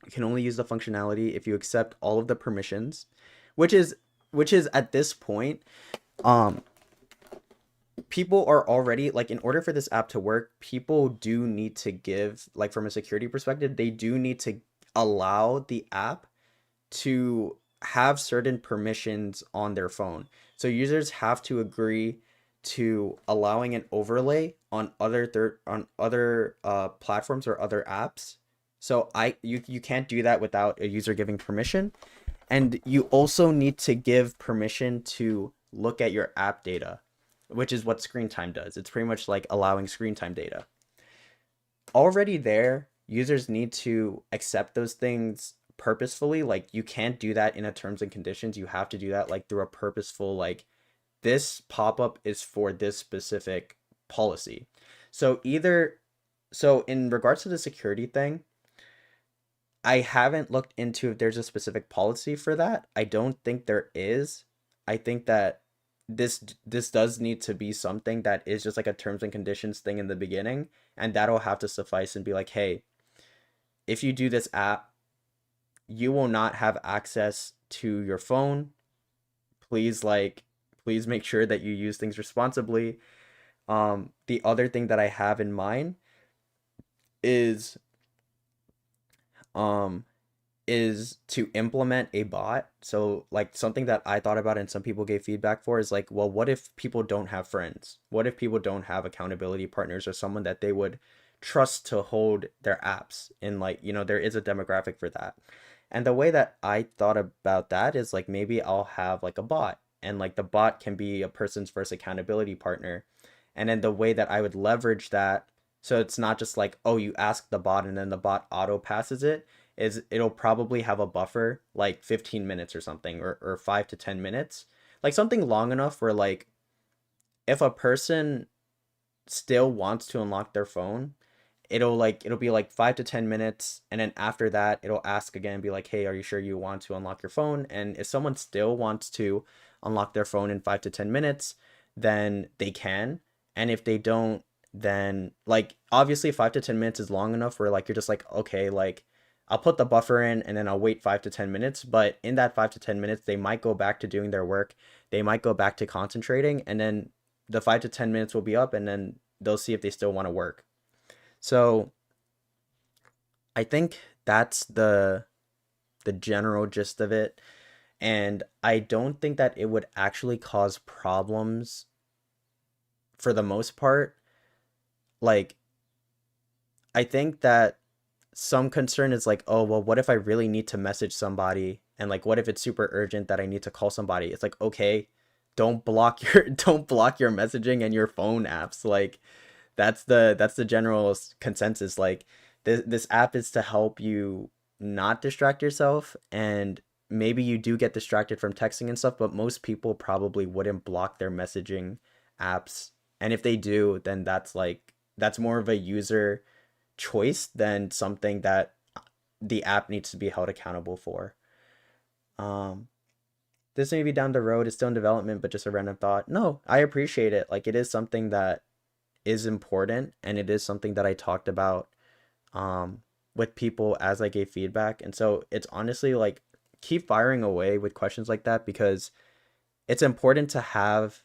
you can only use the functionality if you accept all of the permissions, which is at this point, um people are already like, in order for this app to work, people do need to give, like, from a security perspective, they do need to allow the app to have certain permissions on their phone. So users have to agree to allowing an overlay on other platforms or other apps. So you can't do that without a user giving permission, and you also need to give permission to look at your app data, which is what screen time does. It's pretty much like allowing screen time data. Already there, users need to accept those things purposefully. Like you can't do that in a terms and conditions. You have to do that like through a purposeful, like, this pop-up is for this specific policy. So either, so in regards to the security thing, I haven't looked into if there's a specific policy for that. I don't think there is. I think that this does need to be something that is just like a terms and conditions thing in the beginning, and that'll have to suffice and be like, hey, if you do this app, you will not have access to your phone. Please, like, please make sure that you use things responsibly. The other thing that I have in mind is um is to implement a bot. So like something that I thought about and some people gave feedback for is like, well, what if people don't have friends? What if people don't have accountability partners or someone that they would trust to hold their apps? And like, there is a demographic for that. And the way that I thought about that is like, maybe I'll have like a bot, and like the bot can be a person's first accountability partner. And then the way that I would leverage that, so it's not just like, oh, you ask the bot and then the bot auto passes it, is it'll probably have a buffer like 15 minutes or something, or 5 to 10 minutes, like something long enough where like if a person still wants to unlock their phone, it'll be like 5 to 10 minutes, and then after that it'll ask again and be like, hey, are you sure you want to unlock your phone? And if someone still wants to unlock their phone in 5 to 10 minutes, then they can. And if they don't, then like obviously 5 to 10 minutes is long enough where like you're just like, okay, like I'll put the buffer in and then I'll wait 5 to 10 minutes, but in that 5 to 10 minutes they might go back to doing their work, they might go back to concentrating, and then the 5 to 10 minutes will be up, and then they'll see if they still want to work. So I think that's the general gist of it. And I don't think that it would actually cause problems for the most part. Like, I think that some concern is like, oh, well, what if I really need to message somebody? And like, what if it's super urgent that I need to call somebody? It's like, okay, don't block your don't block your messaging and your phone apps. Like, that's the general consensus. Like this app is to help you not distract yourself, and maybe you do get distracted from texting and stuff, but most people probably wouldn't block their messaging apps. And if they do, then that's more of a user choice than something that the app needs to be held accountable for. Um, this may be down the road, it's still in development, but just a random thought. No, I appreciate it. Like it is something that is important, and it is something that I talked about with people as I gave feedback. And so it's honestly like, keep firing away with questions like that, because it's important to have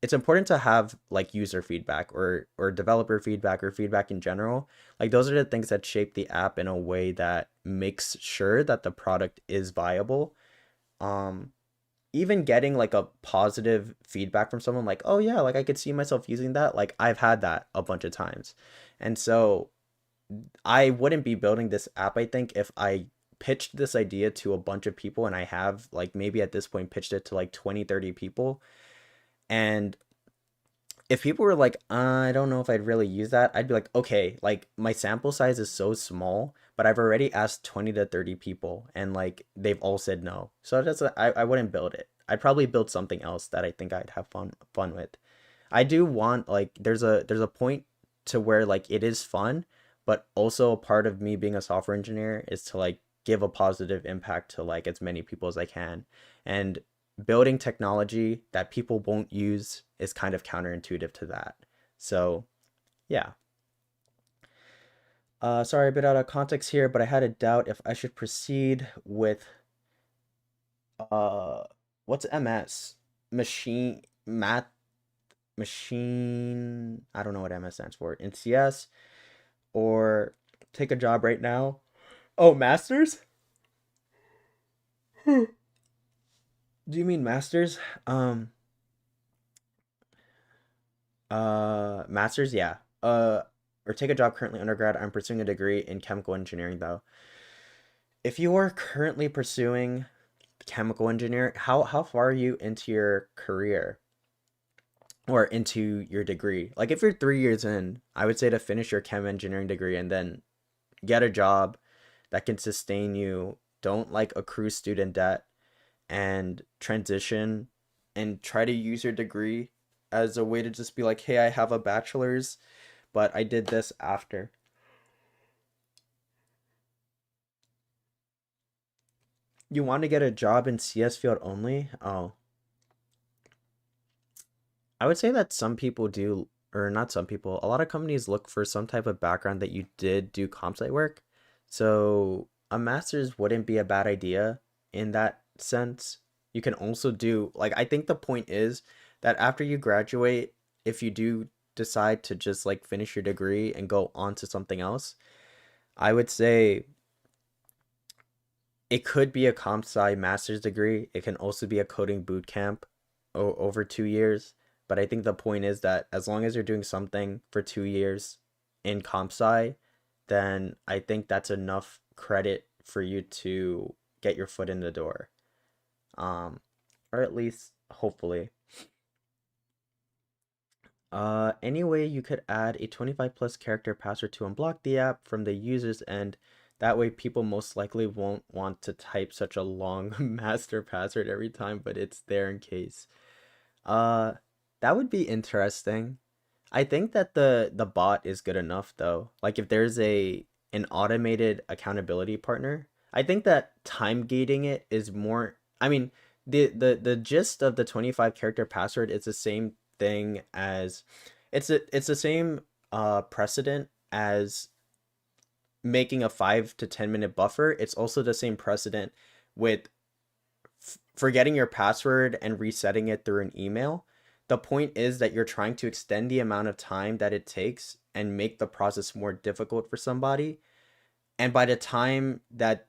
it's important to have like user feedback or developer feedback or feedback in general. Like those are the things that shape the app in a way that makes sure that the product is viable. Um, Even getting like a positive feedback from someone like, "Oh yeah, like I could see myself using that." Like I've had that a bunch of times. And so I wouldn't be building this app, I think, if I pitched this idea to a bunch of people, and I have like maybe at this point pitched it to like 20, 30 people. And if people were like, I don't know if I'd really use that, I'd be like, okay, like my sample size is so small, but I've already asked 20 to 30 people and like they've all said no. So I wouldn't build it. I'd probably build something else that I think I'd have fun with. I do want like there's a point to where like it is fun, but also a part of me being a software engineer is to like give a positive impact to like as many people as I can. And building technology that people won't use is kind of counterintuitive to that. So, yeah. Sorry, a bit out of context here, but I had a doubt if I should proceed with uh what's MS? Machine math machine, I don't know what MS stands for, in CS, or take a job right now. Oh, masters? Do you mean masters? Um Masters, yeah. Or take a job currently undergrad. I'm pursuing a degree in chemical engineering though. If you are currently pursuing chemical engineer, how far are you into your career or into your degree? Like if you're 3 years in, I would say to finish your chem engineering degree and then get a job that can sustain you. Don't like accrue student debt and transition and try to use your degree as a way to just be like, hey, I have a bachelor's, but I did this after. You want to get a job in CS field only? Oh, I would say that some people do, or not some people, a lot of companies look for some type of background that you did do comp sci work. So a master's wouldn't be a bad idea in that sense. You can also do, like, I think the point is that after you graduate, if you do decide to just like finish your degree and go on to something else, I would say it could be a comp sci master's degree. It can also be a coding boot camp over 2 years. But I think the point is that as long as you're doing something for 2 years in comp sci, then I think that's enough credit for you to get your foot in the door. Um, or at least hopefully. Anyway, you could add a 25 plus character password to unblock the app from the user's end. That way, people most likely won't want to type such a long master password every time, but it's there in case. Uh, that would be interesting. I think that the bot is good enough though. Like if there's a an automated accountability partner, I think that time gating it is more. I mean, the gist of the 25 character password is the same thing as it's the same precedent as making a 5 to 10 minute buffer. It's also the same precedent with forgetting your password and resetting it through an email. The point is that you're trying to extend the amount of time that it takes and make the process more difficult for somebody. And by the time that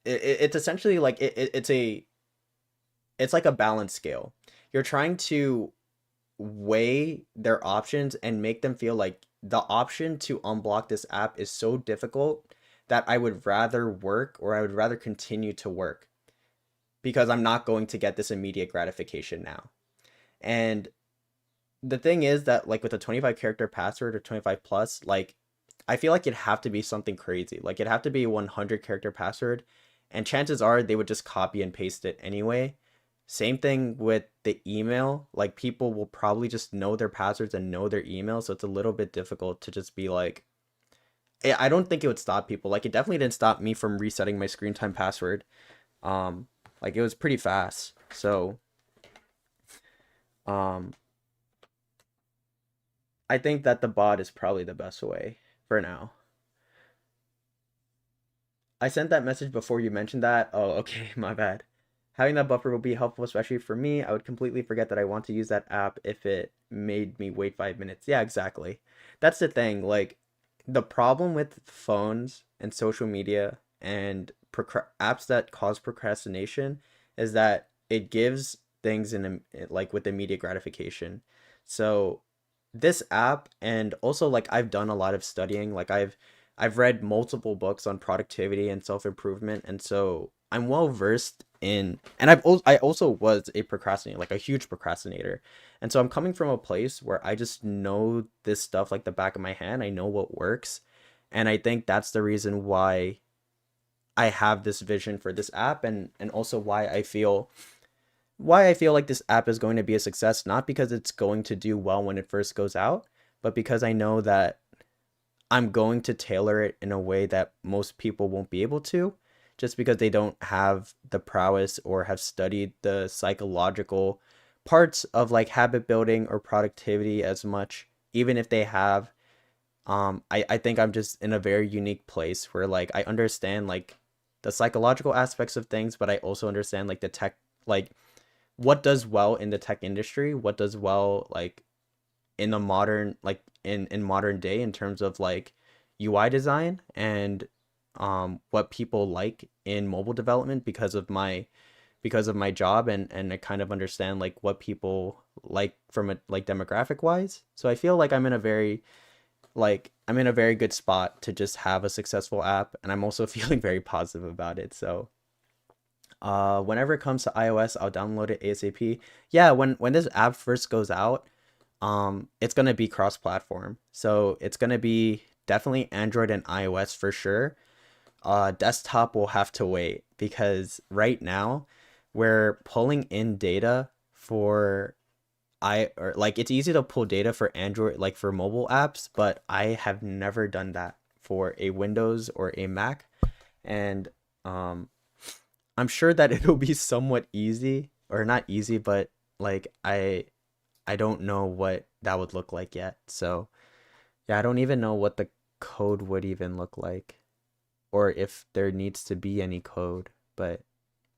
it's essentially like it's like a balance scale. You're trying to weigh their options and make them feel like the option to unblock this app is so difficult that I would rather work or I would rather continue to work because I'm not going to get this immediate gratification now. And the thing is that like with a 25 character password or 25 plus, like I feel like it'd have to be something crazy. Like it'd have to be a 100 character password and chances are they would just copy and paste it anyway. Same thing with the email. Like people will probably just know their passwords and know their email, so it's a little bit difficult to just be like I don't think it would stop people. Like it definitely didn't stop me from resetting my screen time password. Um like it was pretty fast. So um I think that the bot is probably the best way for now. I sent that message before you mentioned that. Oh, okay, my bad. Having that buffer will be helpful, especially for me. I would completely forget that I want to use that app if it made me wait 5 minutes. Yeah, exactly. That's the thing. Like, the problem with phones and social media and apps that cause procrastination is that it gives things like with immediate gratification. So this app, and also like I've done a lot of studying, like I've read multiple books on productivity and self-improvement, and so I'm well versed in, and I also was a procrastinator, like a huge procrastinator. And so I'm coming from a place where I just know this stuff like the back of my hand. I know what works. And I think that's the reason why I have this vision for this app, and also why I feel like this app is going to be a success, not because it's going to do well when it first goes out, but because I know that I'm going to tailor it in a way that most people won't be able to, just because they don't have the prowess or have studied the psychological parts of like habit building or productivity as much. Even if they have, I think I'm just in a very unique place where like I understand like the psychological aspects of things, but I also understand like the tech, like what does well in the tech industry, what does well like in the modern, like in modern day, in terms of like UI design, and what people like in mobile development because of my job, and I kind of understand like what people like from a like demographic wise. So I feel like I'm in a very good spot to just have a successful app, and I'm also feeling very positive about it. So whenever it comes to iOS, I'll download it ASAP. Yeah, when this app first goes out, it's gonna be cross-platform. So it's gonna be definitely Android and iOS for sure. Desktop will have to wait because right now we're pulling in data for I or like it's easy to pull data for Android, like for mobile apps, but I have never done that for a Windows or a Mac. And um I'm sure that it'll be somewhat easy, or not easy, but like I don't know what that would look like yet. So yeah, I don't even know what the code would even look like, or if there needs to be any code. But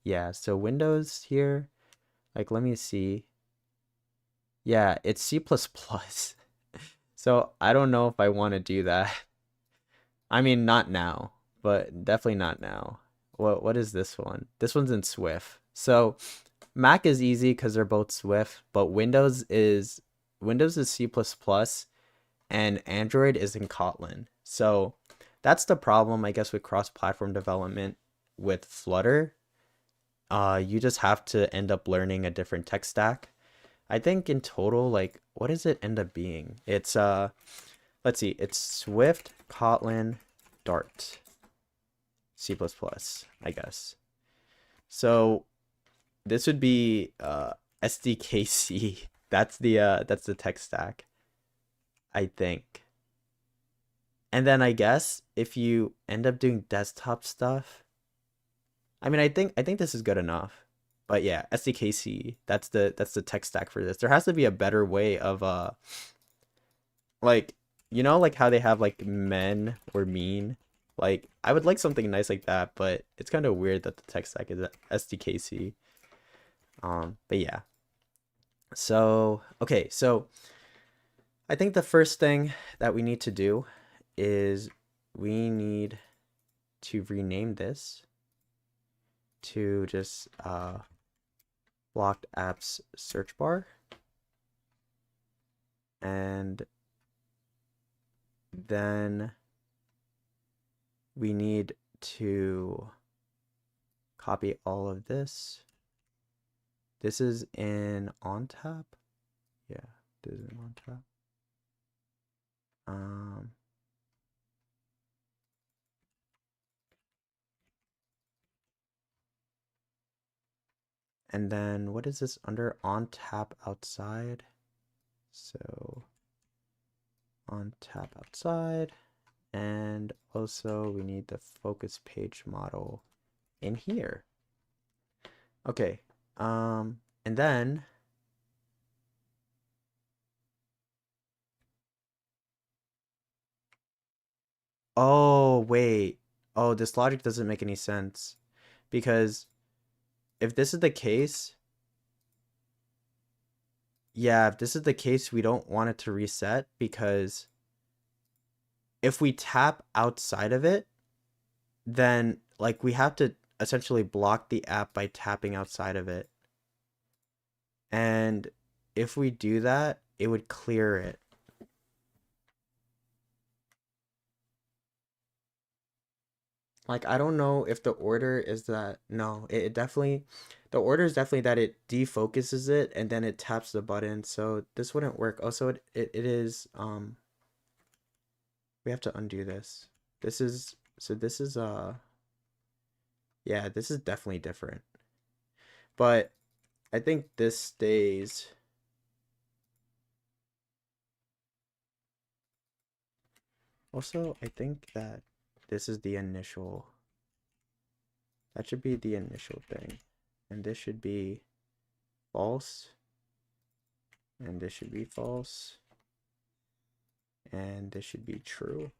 yeah, so Windows here, like let me see. Yeah, it's C++. plus plus. So I don't know if I want to do that. I mean, not now, but definitely not now. What is this one? This one's in Swift. So Mac is easy because they're both Swift, but Windows is C++, plus plus, and Android is in Kotlin. So that's the problem, I guess, with cross-platform development with Flutter. You just have to end up learning a different tech stack. I think in total, like, what does it end up being? It's let's see, it's Swift, Kotlin, Dart, C++, I guess. So this would be SDKC. That's the tech stack, I think. And then I guess if you end up doing desktop stuff, I mean, I think this is good enough. But yeah, SDKC, that's the tech stack for this. There has to be a better way of like like how they have like men or mean. Like I would like something nice like that, but it's kind of weird that the tech stack is SDKC. But yeah. So, okay, so I think the first thing that we need to do is we need to rename this to just blocked apps search bar, and then we need to copy all of this. This is in OnTap. Yeah, this is in OnTap. Um, and then what is this under OnTap outside? So OnTap outside, and also we need the focus page model in here. Okay. And then oh wait. Oh, this logic doesn't make any sense because if this is the case, yeah, if this is the case, we don't want it to reset because if we tap outside of it, then like we have to essentially block the app by tapping outside of it. And if we do that, it would clear it. Like I don't know if the order is that no, it definitely the order is definitely that it defocuses it and then it taps the button. So this wouldn't work. Also it is we have to undo this. This is so this is yeah, this is definitely different. But I think this stays. Also, I think that this is the initial. That should be the initial thing. And this should be false. And this should be false. And this should be true.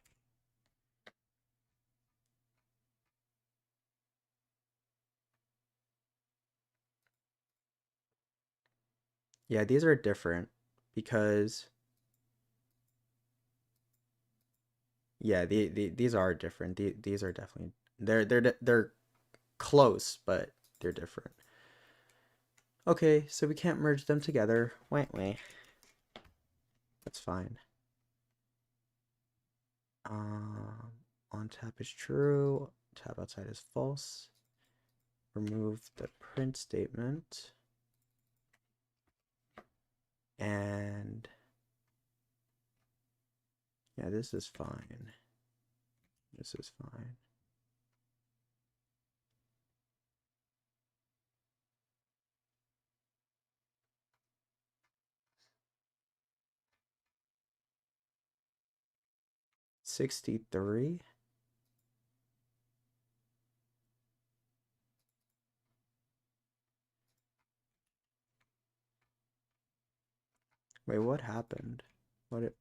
Yeah, these are different because yeah, these are different. These are definitely they're close, but they're different. Okay, so we can't merge them together. Wait, wait. That's fine. On tap is true. Tap outside is false. Remove the print statement. And yeah, this is fine. This is fine. $63. Wait, what happened? What it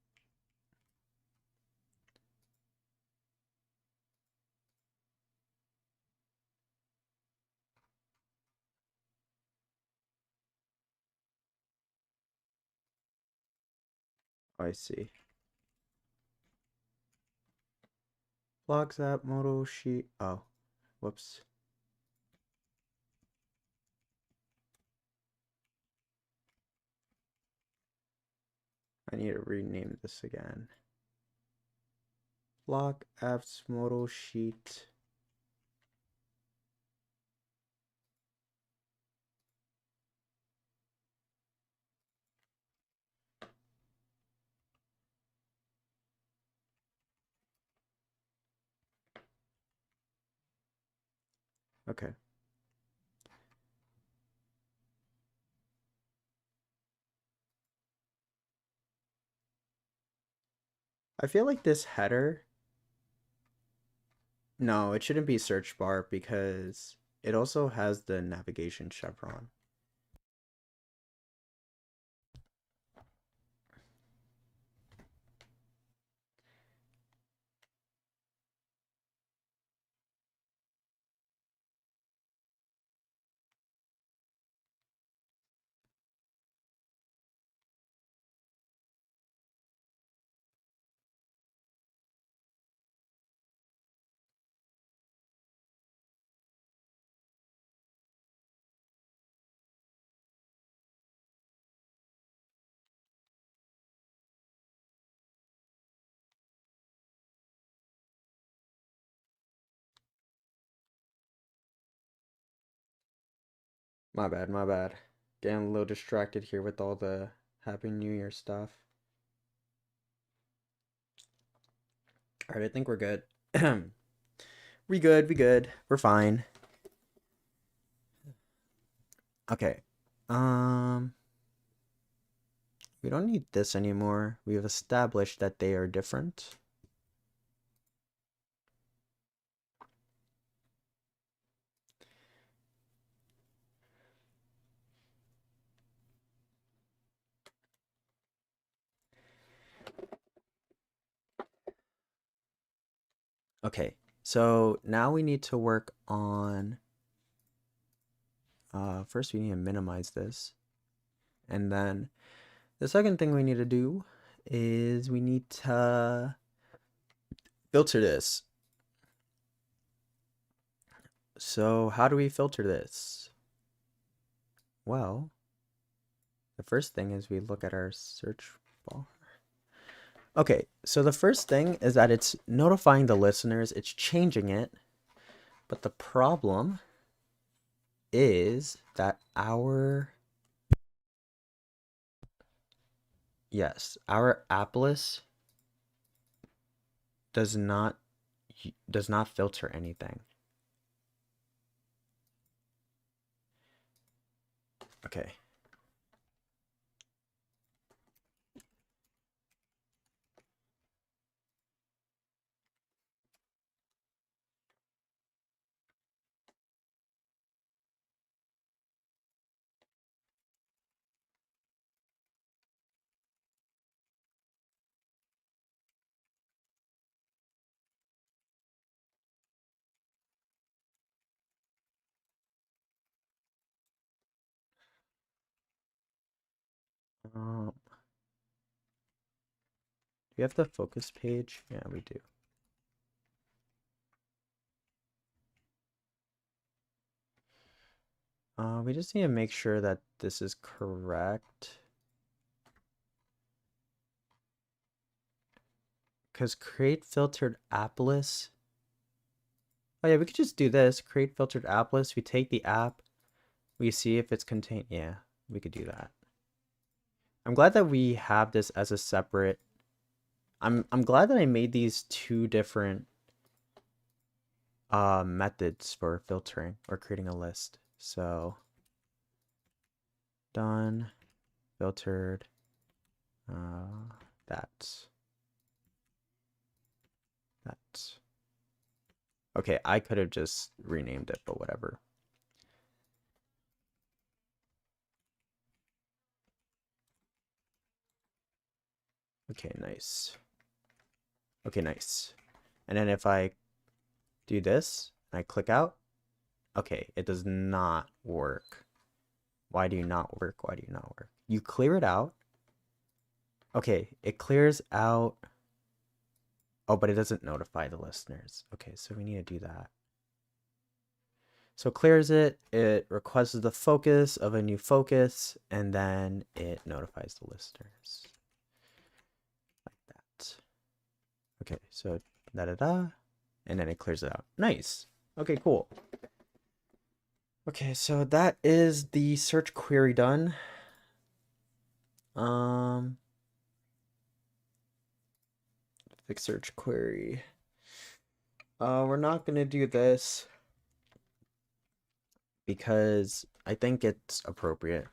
oh, I see. Logs app modal sheet. Oh, whoops. I need to rename this again. Log apps modal sheet. Okay. I feel like this header. No, it shouldn't be search bar because it also has the navigation chevron. My bad, my bad. Getting a little distracted here with all the Happy New Year stuff. All right, I think we're good. We good, we good. We're fine. Okay. Um, we don't need this anymore. We have established that they are different. Okay. So now we need to work on First we need to minimize this. And then the second thing we need to do is we need to filter this. So how do we filter this? Well, the first thing is we look at our search bar. Okay, so the first thing is that it's notifying the listeners, it's changing it, but the problem is that our app list does not filter anything. Okay. Do we have the focus page? Yeah, we do. We just need to make sure that this is correct. Because create filtered app list. Oh yeah, we could just do this. Create filtered app list. We take the app. We see if it's contained. Yeah, we could do that. I'm glad that we have this as a separate. I'm glad that I made these two different methods for filtering or creating a list. So done, filtered, that. Okay, I could have just renamed it, but whatever. Okay, nice. Okay, nice. And then if I do this, and I click out, okay, it does not work. Why do you not work? Why do you not work? You clear it out. Okay, it clears out. Oh, but it doesn't notify the listeners. Okay, so we need to do that. So it clears it, it requests the focus of a new focus, and then it notifies the listeners. Like that. Okay, so da-da-da, and then it clears it out. Nice. Okay, cool. Okay, so that is the search query done. Fix search query. We're not gonna do this because I think it's appropriate.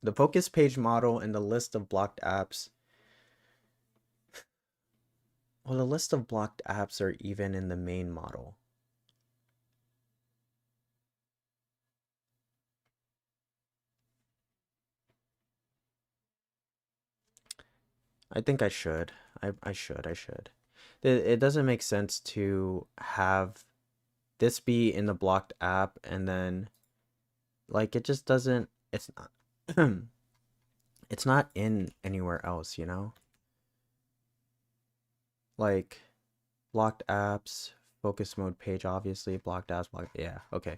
The focus page model and the list of blocked apps. Well, the list of blocked apps are even in the main model. I think I should. I should. It doesn't make sense to have this be in the blocked app and then like it just doesn't it's not it's not in anywhere else, you know? Like blocked apps, focus mode page, obviously, blocked apps, blocked, yeah, okay.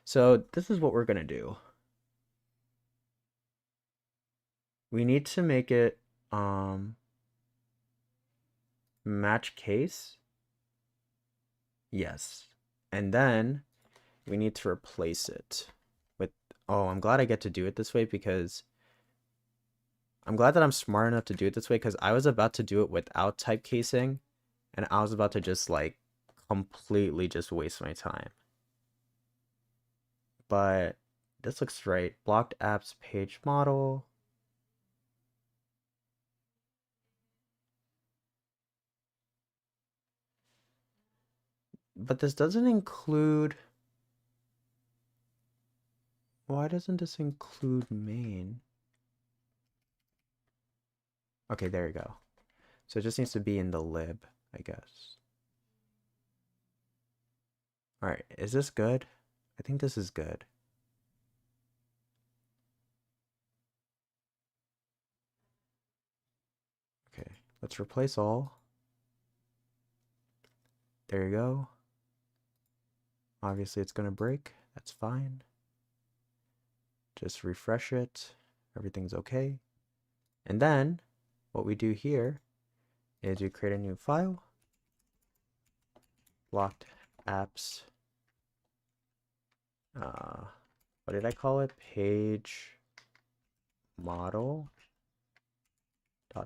So this is what we're gonna do. We need to make it match case. Yes. And then we need to replace it with, oh, I'm glad I get to do it this way because I'm glad that I'm smart enough to do it this way because I was about to do it without type casing and I was about to just like completely just waste my time. But this looks right. Blocked apps page model. But this doesn't include. Why doesn't this include main? Okay, there you go. So it just needs to be in the lib, I guess. All right, is this good? I think this is good. Let's replace all. There you go. Obviously it's going to break. That's fine. Just refresh it. Everything's okay. And then what we do here is we create a new file. Blocked apps. What did I call it? Page model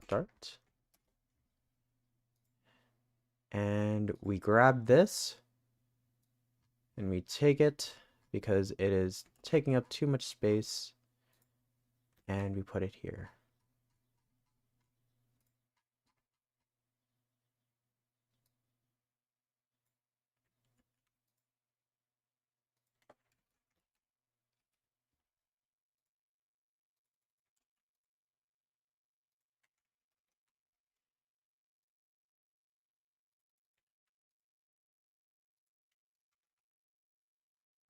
.dart. And we grab this and we take it because it is taking up too much space, and we put it here.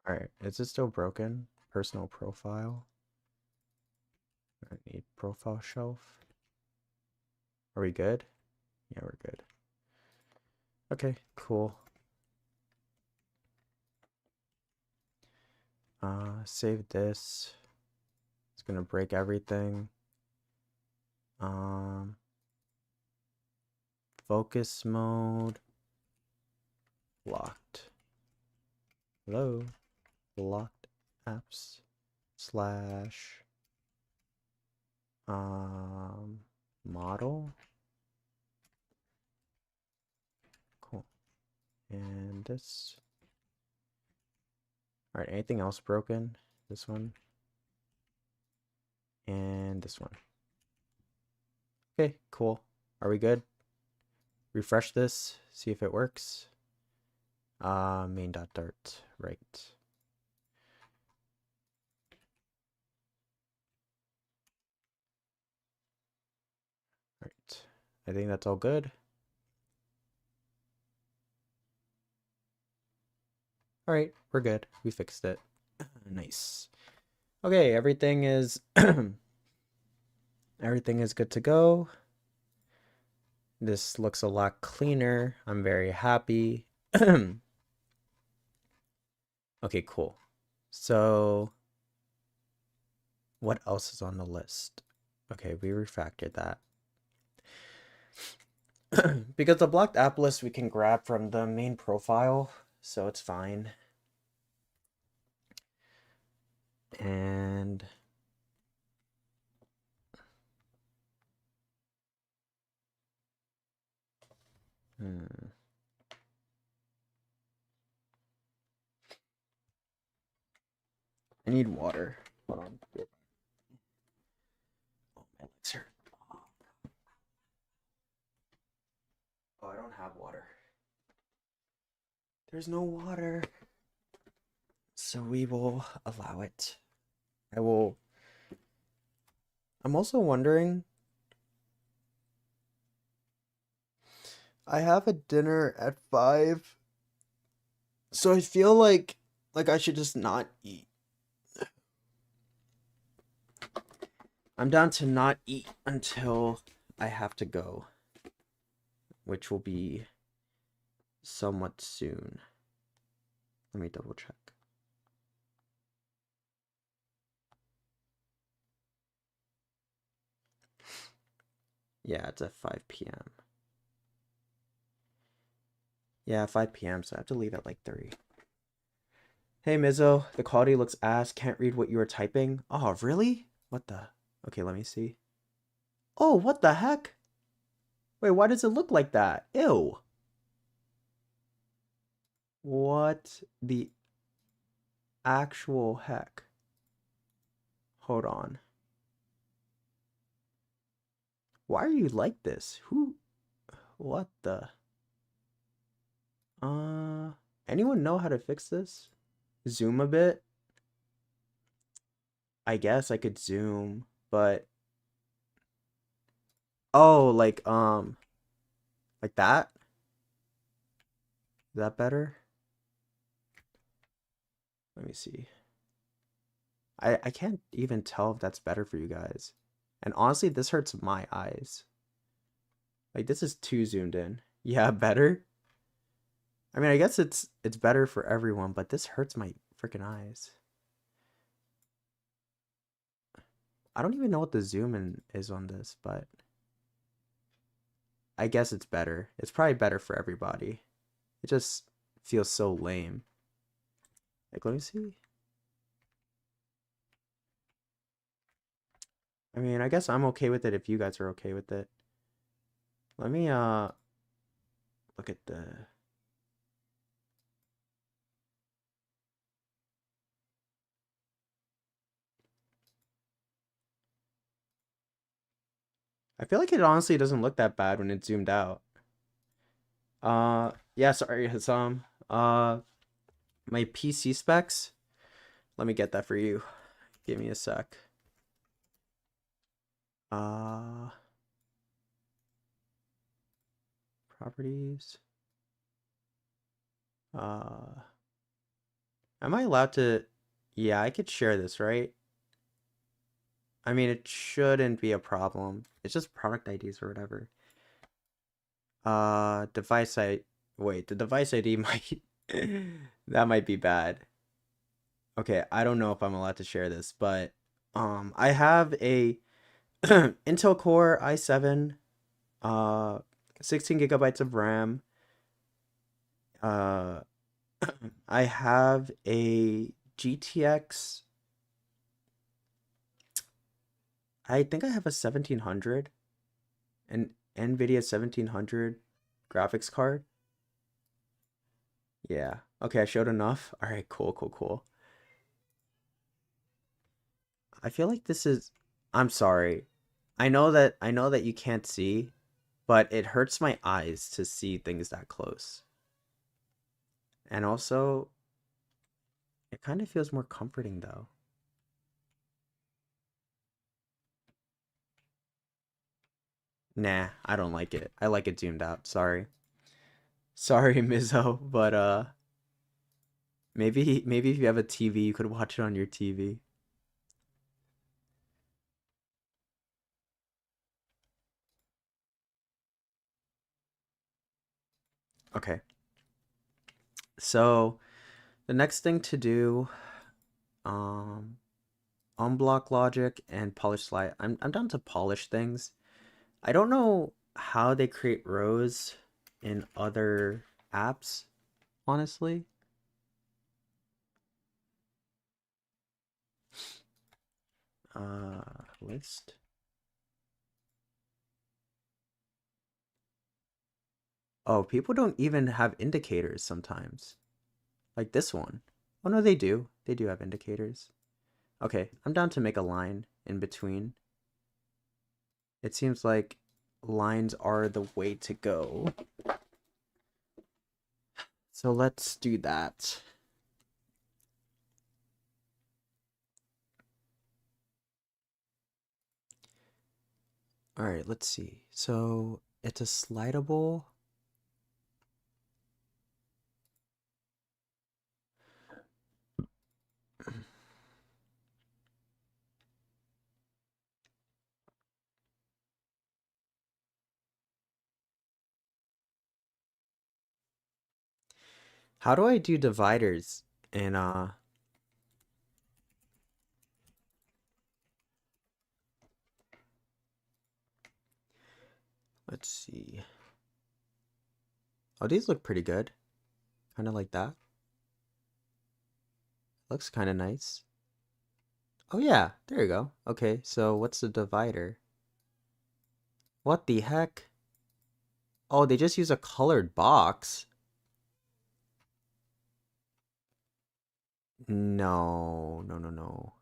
All right, is it still broken? Personal profile. I need profile shelf. Are we good? Yeah, we're good. Okay, cool. Save this. It's gonna break everything. Focus mode. Locked. Hello. Locked apps slash model. Cool. And this. All right, anything else broken? This one. And this one. Okay, cool. Are we good? Refresh this, see if it works. Main.dart, right. Right. I think that's all good. All right, we're good. We fixed it. Nice. Okay, everything is everything is good to go. This looks a lot cleaner. I'm very happy. Okay, cool. So what else is on the list? Okay, we refactored that. Because the blocked app list we can grab from the main profile, so it's fine. And I need water. Hold on. Oh, my legs hurt. Oh, I don't have water. There's no water. So we will allow it. I'm also wondering. I have a dinner at 5. So I feel like I should just not eat. I'm down to not eat until I have to go, which will be somewhat soon. Let me double check. Yeah, it's at 5 p.m. Yeah, 5 p.m. So I have to leave at like 3. Hey, Mizzo, the quality looks ass. Can't read what you were typing. Oh, really? What the? Okay, let me see. Oh, what the heck? Wait, why does it look like that? Ew. What the actual heck? Hold on. Why are you like this? Who? What the? Anyone know how to fix this? Zoom a bit? I guess I could zoom, but oh, like that? Is that better? Let me see. I can't even tell if that's better for you guys. And honestly, this hurts my eyes. Like this is too zoomed in. Yeah, better. I mean, I guess it's better for everyone, but this hurts my freaking eyes. I don't even know what the zoom in is on this, but I guess it's better. It's probably better for everybody. It just feels so lame. Like, let me see. I mean, I guess I'm okay with it if you guys are okay with it. Let me look at the I feel like it honestly doesn't look that bad when it's zoomed out. Yeah, sorry, Hassam. My PC specs. Let me get that for you. Give me a sec. Uh, Properties. Uh, am I allowed to? Yeah, I could share this, right? I mean, it shouldn't be a problem. It's just product IDs or whatever. Device I wait, the device ID might that might be bad. Okay, I don't know if I'm allowed to share this, but I have a Intel Core i7, uh 16 gigabytes of RAM. Uh I have a GTX. I think I have a 1700, an NVIDIA 1700 graphics card. Yeah. Okay, I showed enough. All right, cool, cool, cool. I feel like this is I'm sorry. I know that you can't see, but it hurts my eyes to see things that close. And also, it kind of feels more comforting though. Nah, I don't like it. I like it zoomed out. Sorry. Sorry, Mizzo, but maybe if you have a TV, you could watch it on your TV. Okay. So, the next thing to do, um, unblock logic and polish slide. I'm down to polish things. I don't know how they create rows in other apps, honestly. List. Oh, people don't even have indicators sometimes. Like this one. Oh no, they do. They do have indicators. Okay, I'm down to make a line in between. It seems like lines are the way to go. So let's do that. All right, let's see. So it's a slidable. How do I do dividers in let's see. Oh, these look pretty good. Kind of like that. Looks kind of nice. Oh yeah, there you go. Okay, so what's the divider? What the heck? Oh, they just use a colored box. No, no, no, no.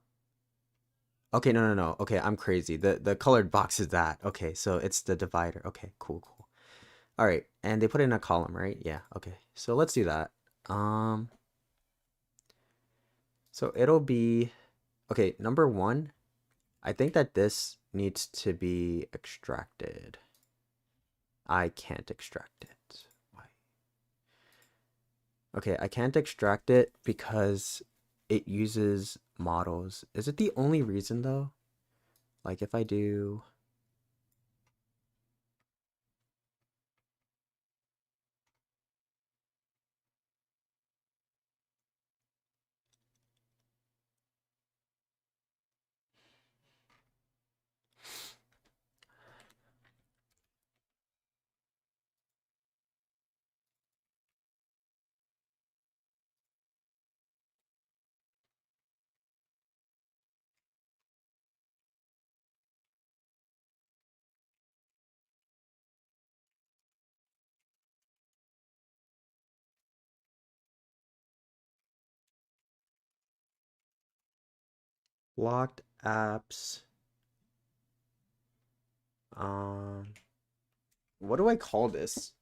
Okay, no, no, no. Okay, I'm crazy. The colored box is that. Okay, so it's the divider. Okay, cool, cool. All right, and they put it in a column, right? Yeah. Okay. So let's do that. Um, so it'll be okay, number 1, I think that this needs to be extracted. I can't extract it. Why? Okay, I can't extract it because it uses models. Is it the only reason though? Like if I do blocked apps. What do I call this?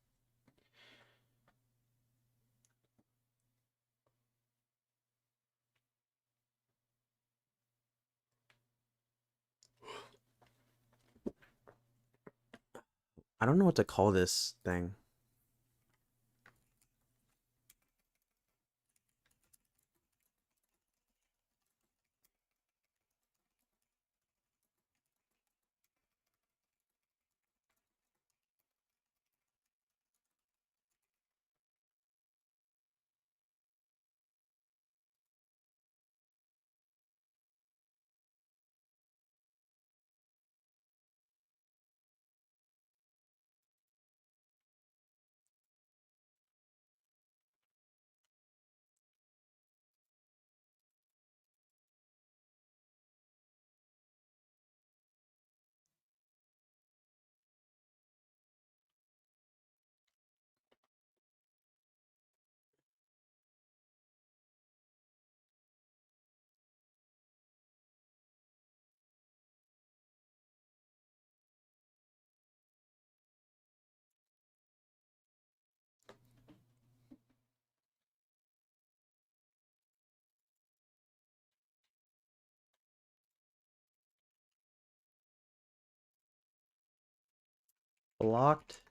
I don't know what to call this thing. Blocked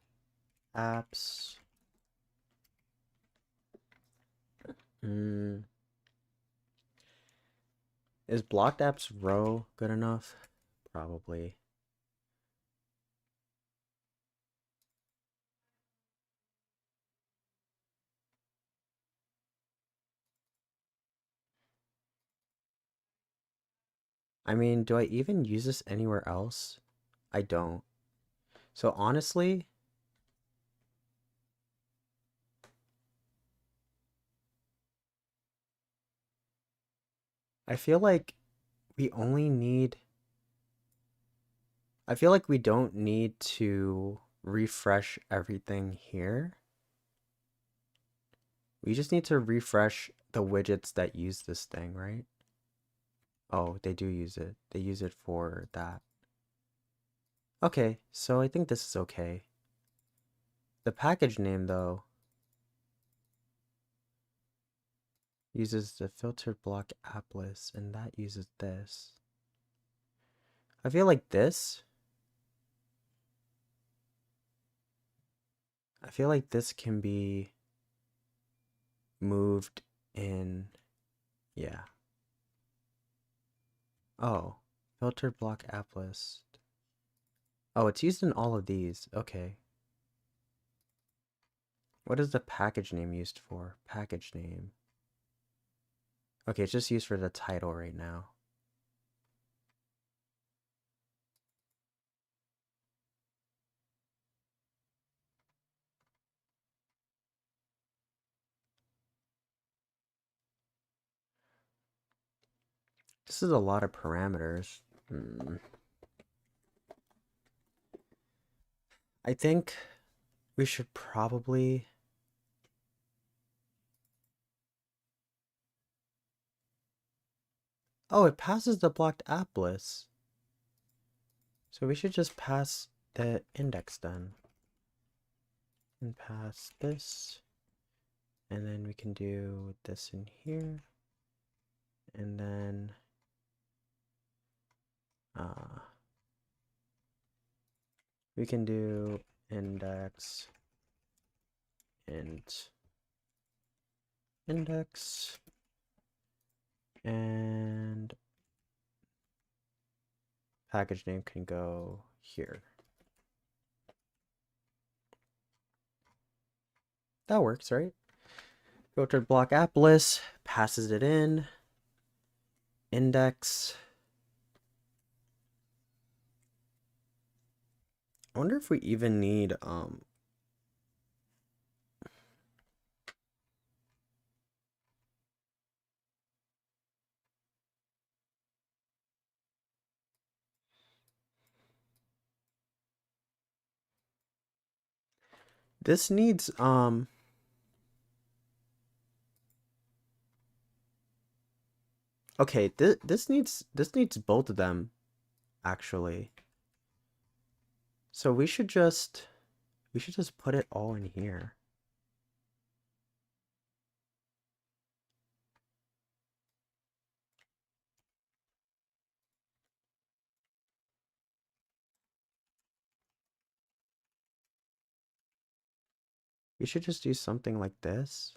apps. Is blocked apps row good enough? Probably. I mean, do I even use this anywhere else? I don't. So honestly, I feel like we only need, I feel like we don't need to refresh everything here. We just need to refresh the widgets that use this thing, right? Oh, they do use it. They use it for that. Okay, so I think this is okay. The package name, though, uses the filtered block app list, and that uses this. I feel like this. I feel like this can be moved in. Yeah. Oh, filtered block app list. Oh, it's used in all of these. Okay. What is the package name used for? Package name. Okay, it's just used for the title right now. This is a lot of parameters. I think we should probably... Oh, it passes the blocked app list. So we should just pass the index then. And pass this. And then we can do this in here. And then we can do index int index and package name can go here. That works, right? Filtered block app list, passes it in, index. I wonder if we even need this needs Okay, this needs both of them actually. So we should just put it all in here. We should just do something like this.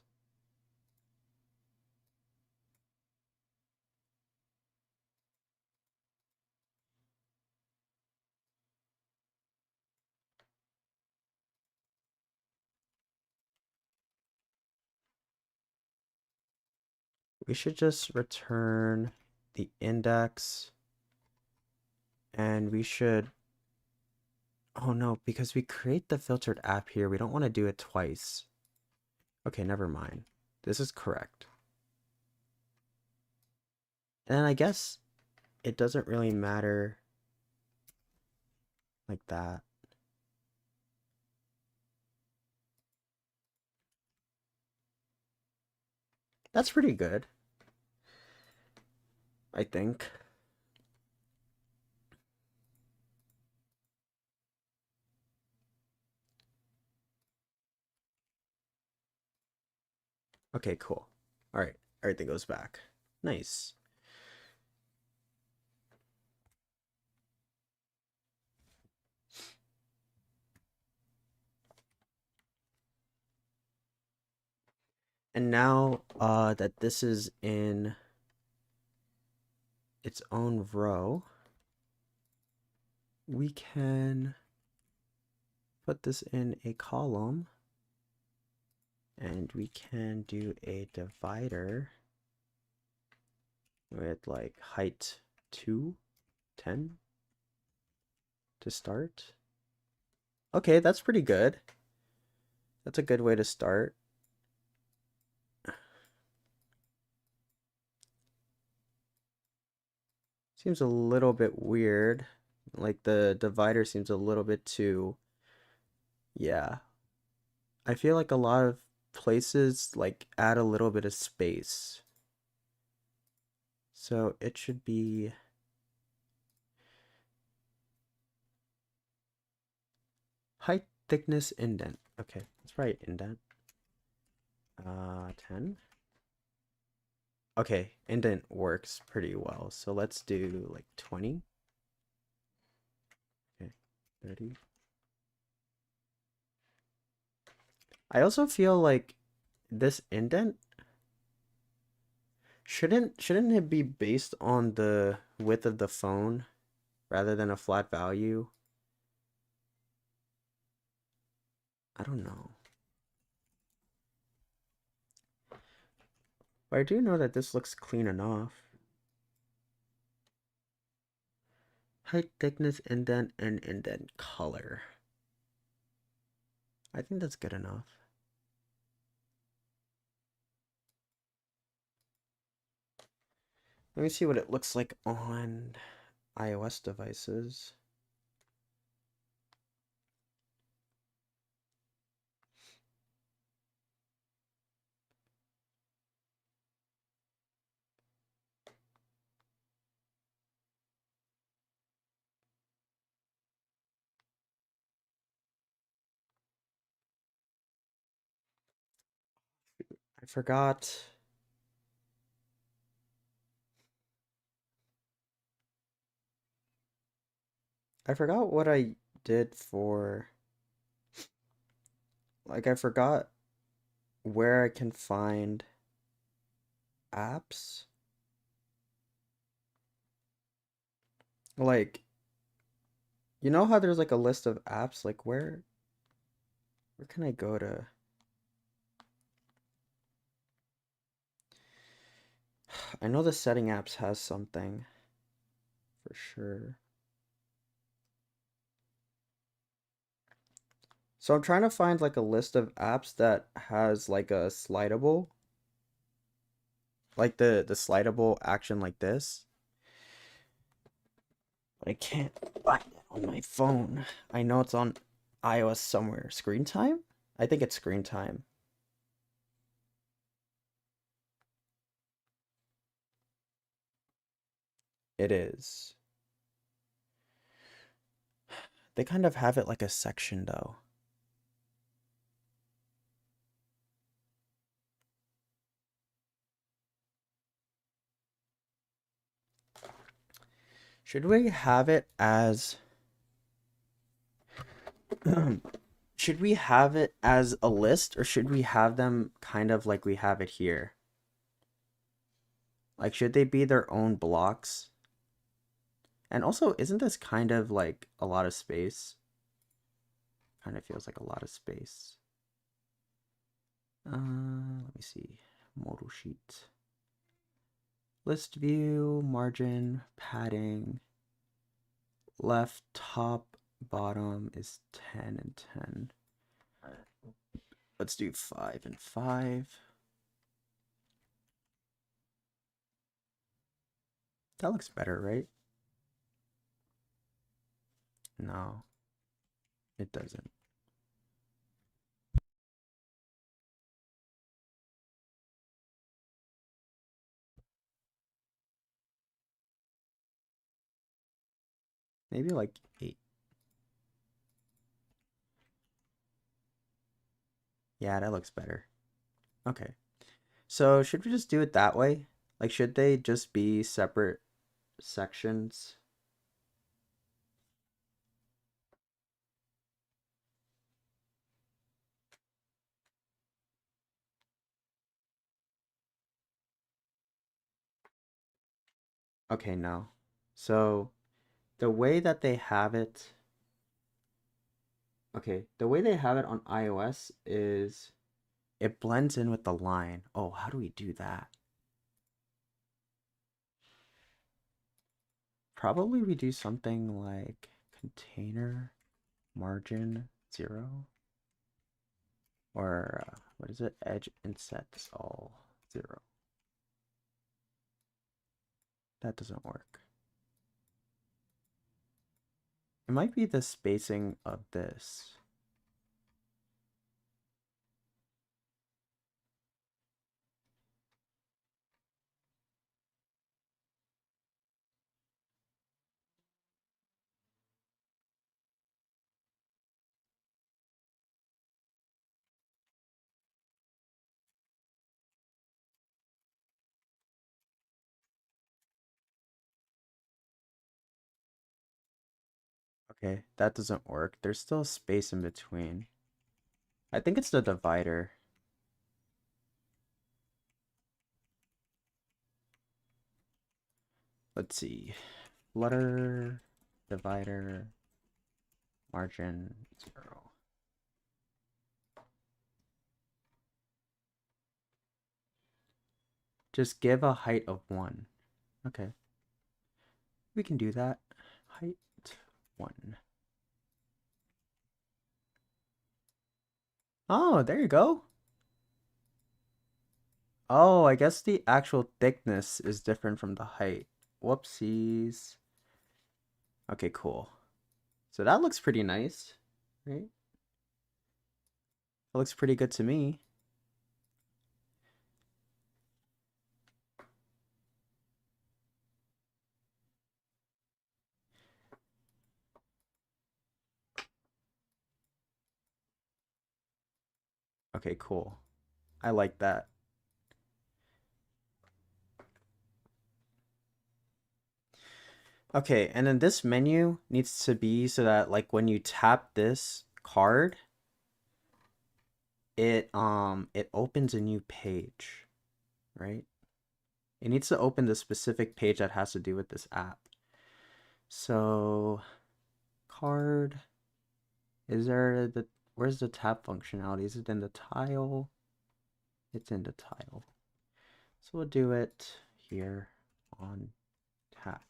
We should just return the index, and we should, oh no, because we create the filtered app here, we don't want to do it twice. Okay, never mind. This is correct. And I guess it doesn't really matter like that. That's pretty good, I think. Okay, cool. All right, everything goes back. Nice. And now that this is in its own row, we can put this in a column, and we can do a divider with like height 2, 10 to start. Okay, that's pretty good. That's a good way to start. Seems a little bit weird. Like the divider seems a little bit too, yeah. I feel like a lot of places like add a little bit of space. So it should be height, thickness, indent. Okay, let's write indent. 10. Okay, indent works pretty well. So let's do like 20. Okay, 30. I also feel like this indent shouldn't it be based on the width of the phone rather than a flat value? I don't know. But I do know that this looks clean enough. Height, thickness, indent, and indent color. I think that's good enough. Let me see what it looks like on iOS devices. I forgot. I forgot what I did for, like, I forgot where I can find apps. Like, you know how there's like a list of apps? Like, where can I go to? I know the setting apps has something for sure. So I'm trying to find like a list of apps that has like a slidable, like the slidable action like this. But I can't find it on my phone. I know it's on iOS somewhere. Screen time? I think it's screen time. It is. They kind of have it like a section though. Should we have it as should we have it as a list or should we have them kind of like we have it here? Like should they be their own blocks? And also, isn't this kind of like a lot of space? Kind of feels like a lot of space. Let me see. Modal sheet. List view, margin, padding. Left, top, bottom is 10 and 10. Let's do 5 and 5. That looks better, right? No, it doesn't. Maybe like 8. Yeah, that looks better. Okay. So should we just do it that way? Like, should they just be separate sections? Okay, no. So the way that they have it, okay, the way they have it on iOS is it blends in with the line. Oh, how do we do that? Probably we do something like container margin 0 or what is it? Edge insets all 0. That doesn't work. It might be the spacing of this. Okay, that doesn't work. There's still space in between. I think it's the divider. Let's see. Flutter, divider, margin 0. Just give a height of 1. Okay. We can do that. Height 1. Oh, there you go. Oh, I guess the actual thickness is different from the height. Whoopsies. Okay, cool. So that looks pretty nice, right? That looks pretty good to me. Okay, cool. I like that. Okay, and then this menu needs to be so that like when you tap this card, it opens a new page, right? It needs to open the specific page that has to do with this app. So card, is there the where's the tap functionality? Is it in the tile? It's in the tile. So we'll do it here on tap.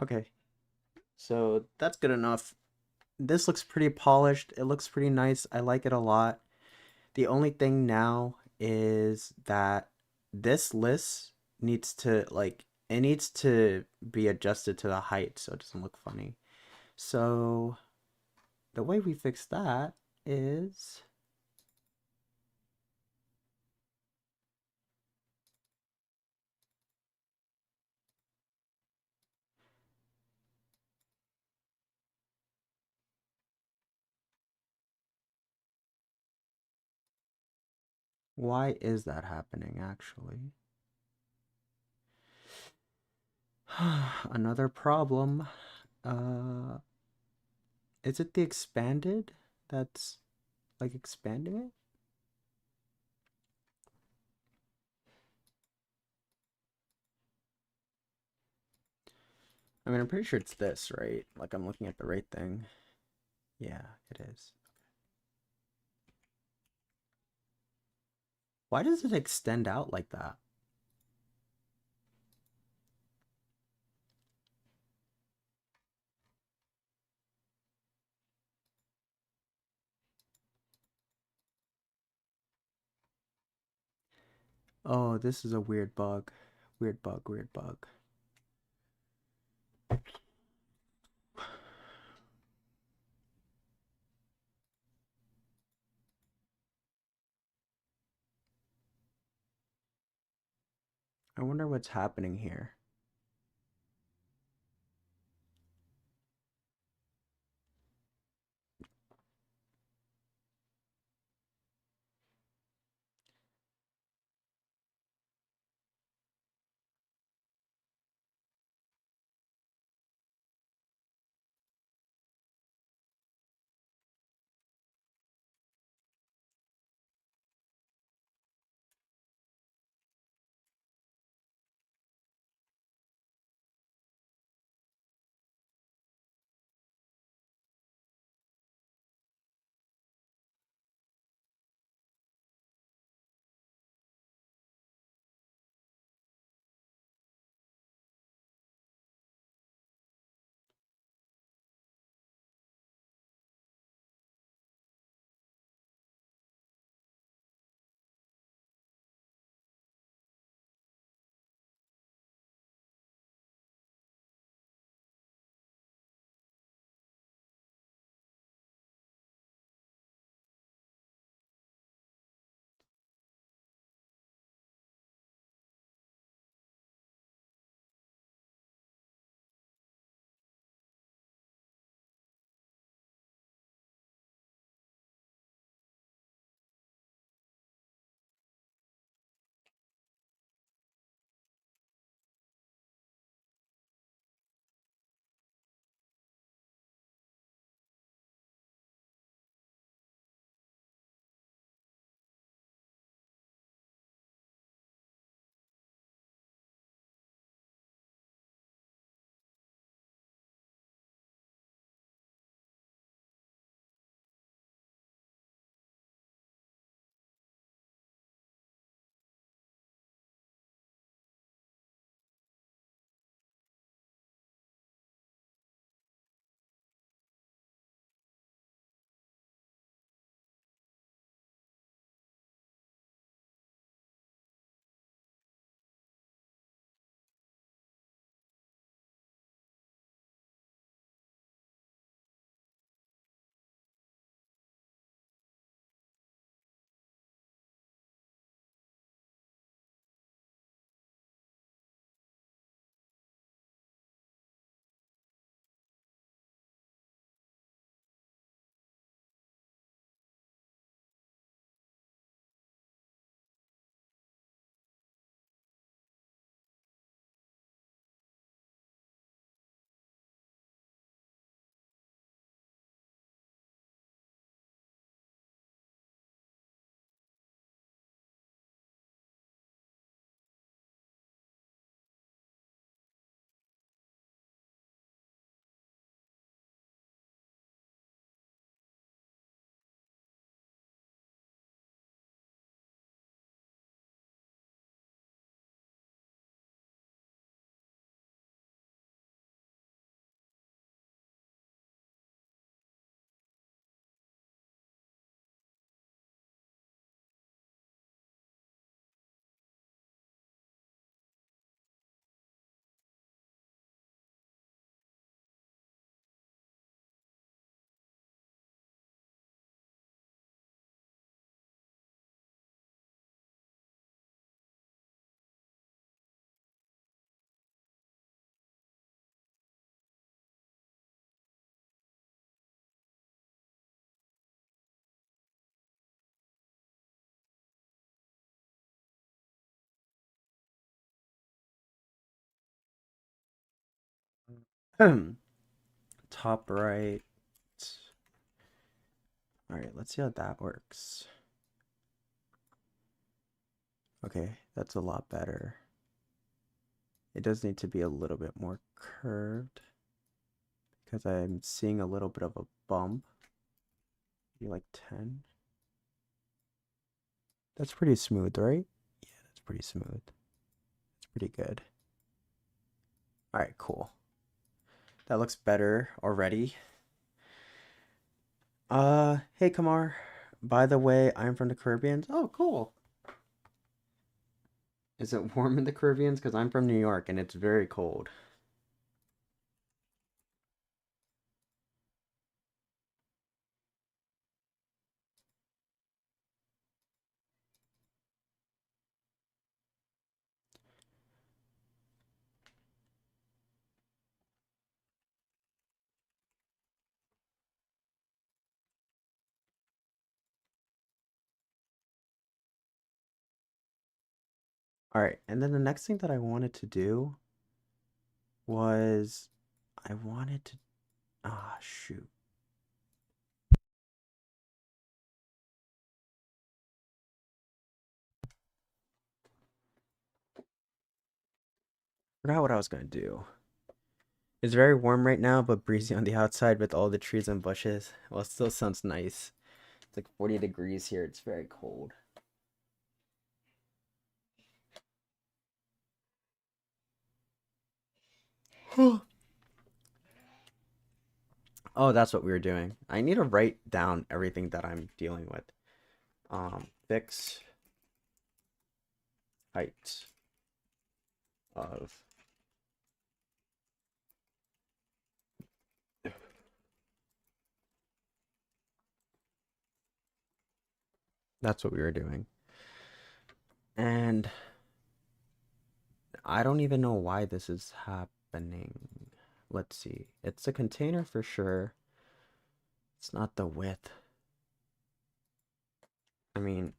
Okay, so that's good enough. This looks pretty polished. It looks pretty nice. I like it a lot. The only thing now is that this list needs to like it needs to be adjusted to the height so it doesn't look funny. So the way we fix that is why is that happening actually? Another problem. Uh, is it the expanded that's like expanding it? I mean, I'm pretty sure it's this, right? Like I'm looking at the right thing. Yeah, it is. Why does it extend out like that? Oh, this is a weird bug. Weird bug, weird bug. I wonder what's happening here. Top right. All right, let's see how that works. Okay, that's a lot better. It does need to be a little bit more curved because I'm seeing a little bit of a bump. Maybe like 10. That's pretty smooth, right? Yeah, that's pretty smooth. It's pretty good. All right, cool. That looks better already. Hey Kamar. By the way, I'm from the Caribbean. Oh, cool. Is it warm in the Caribbean? Because I'm from New York and it's very cold. All right, and then the next thing that I wanted to do was I wanted to shoot. Forgot what I was gonna do. It's very warm right now, but breezy on the outside with all the trees and bushes. Well, it still sounds nice. It's like 40 degrees here. It's very cold. Oh, that's what we were doing. I need to write down everything that I'm dealing with. Fix height of that's what we were doing. And I don't even know why this is happening. Let's see. It's a container for sure. It's not the width. I mean,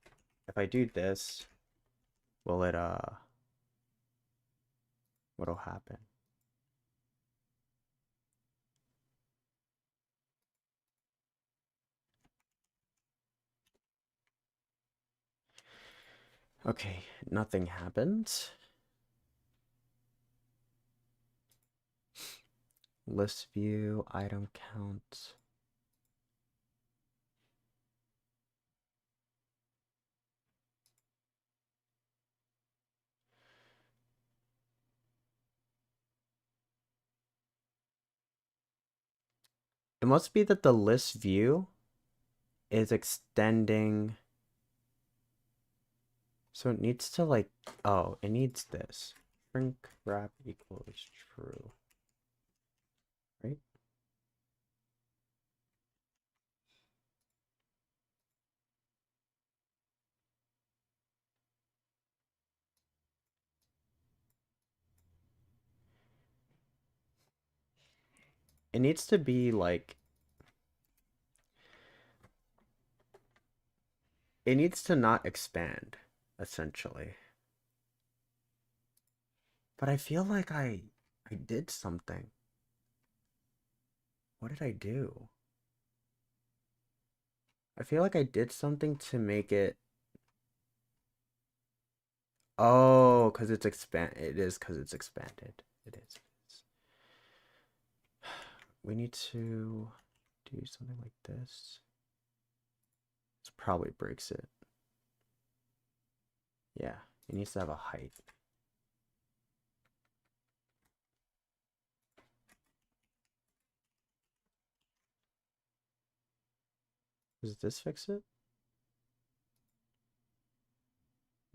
if I do this, will it what'll happen? Okay, nothing happens. List view, item count. It must be that the list view is extending. So it needs to like, oh, it needs this. Shrink wrap equals true, right? It needs to be like, it needs to not expand, essentially. But I feel like I did something. What did I do? I feel like I did something to make it. Oh, because it's expand. It is because it's expanded. It is. We need to do something like this. This probably breaks it. Yeah, it needs to have a height. Does this fix it?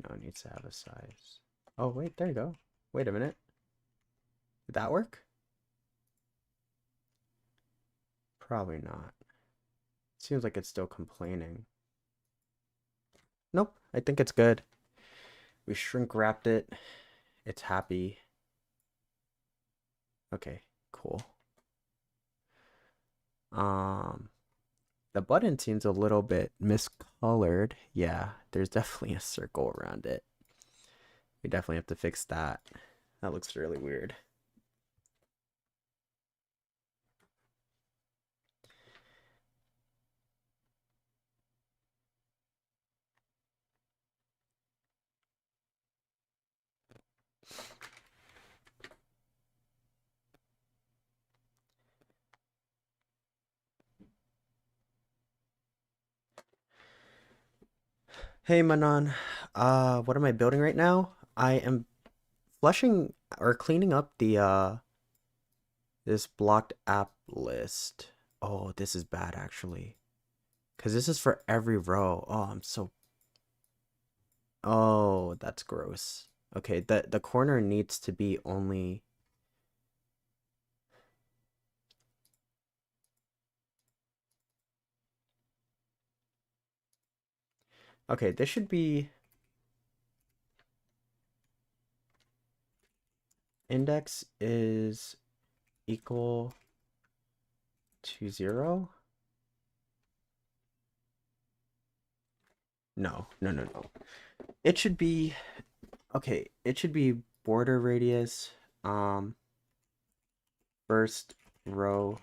No, it needs to have a size. Oh, wait, there you go. Wait a minute. Did that work? Probably not. Seems like it's still complaining. Nope, I think it's good. We shrink wrapped it. It's happy. Okay, cool. Um, the button seems a little bit miscolored. Yeah, there's definitely a circle around it. We definitely have to fix that. That looks really weird. Hey Manon, what am I building right now? I am flushing or cleaning up the this blocked app list. Oh, this is bad actually. 'Cause this is for every row. Oh, that's gross. Okay, the corner needs to be only. Okay, this should be index is equal to 0. No, no, no, no. It should be okay, it should be border radius first row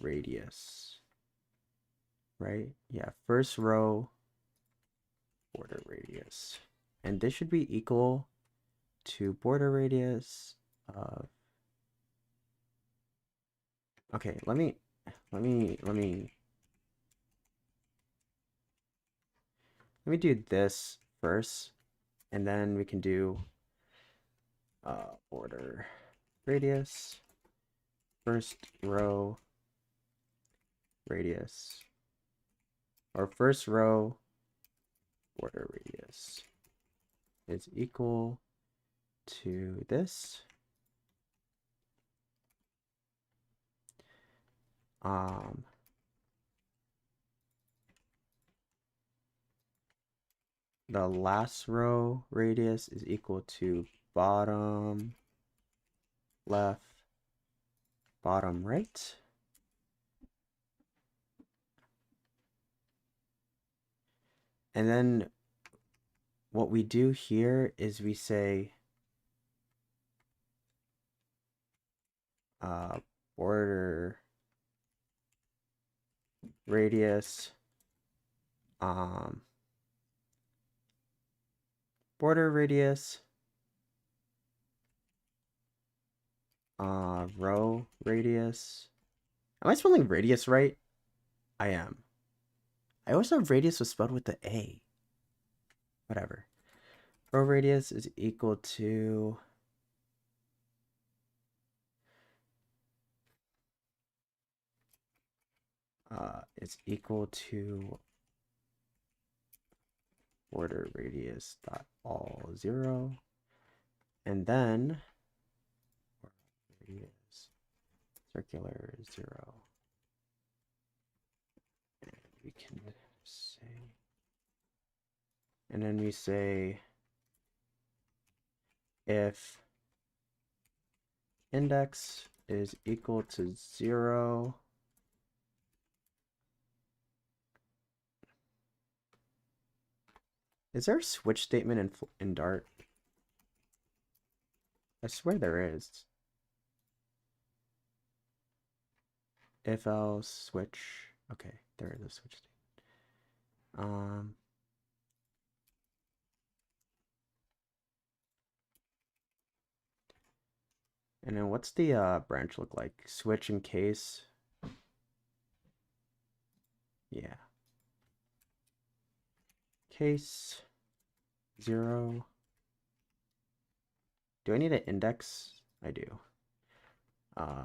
radius, right? Yeah, first row border radius. And this should be equal to border radius of, okay, let me do this first, and then we can do border radius, first row radius, or first row border radius is equal to this. Um, the last row radius is equal to bottom left, bottom right. And then what we do here is we say uh, border radius, um, border radius, row radius. Am I spelling radius right? I am. I always thought radius was spelled with the A. Whatever. Row radius is equal to it's equal to border radius dot all 0, and then radius circular 0. And we can say, and then we say if index is equal to 0, is there a switch statement in Dart? I swear there is. If else switch. Okay, there is a switch statement. And then what's the branch look like? Switch in case. Yeah. Case 0. Do I need an index? I do. Uh,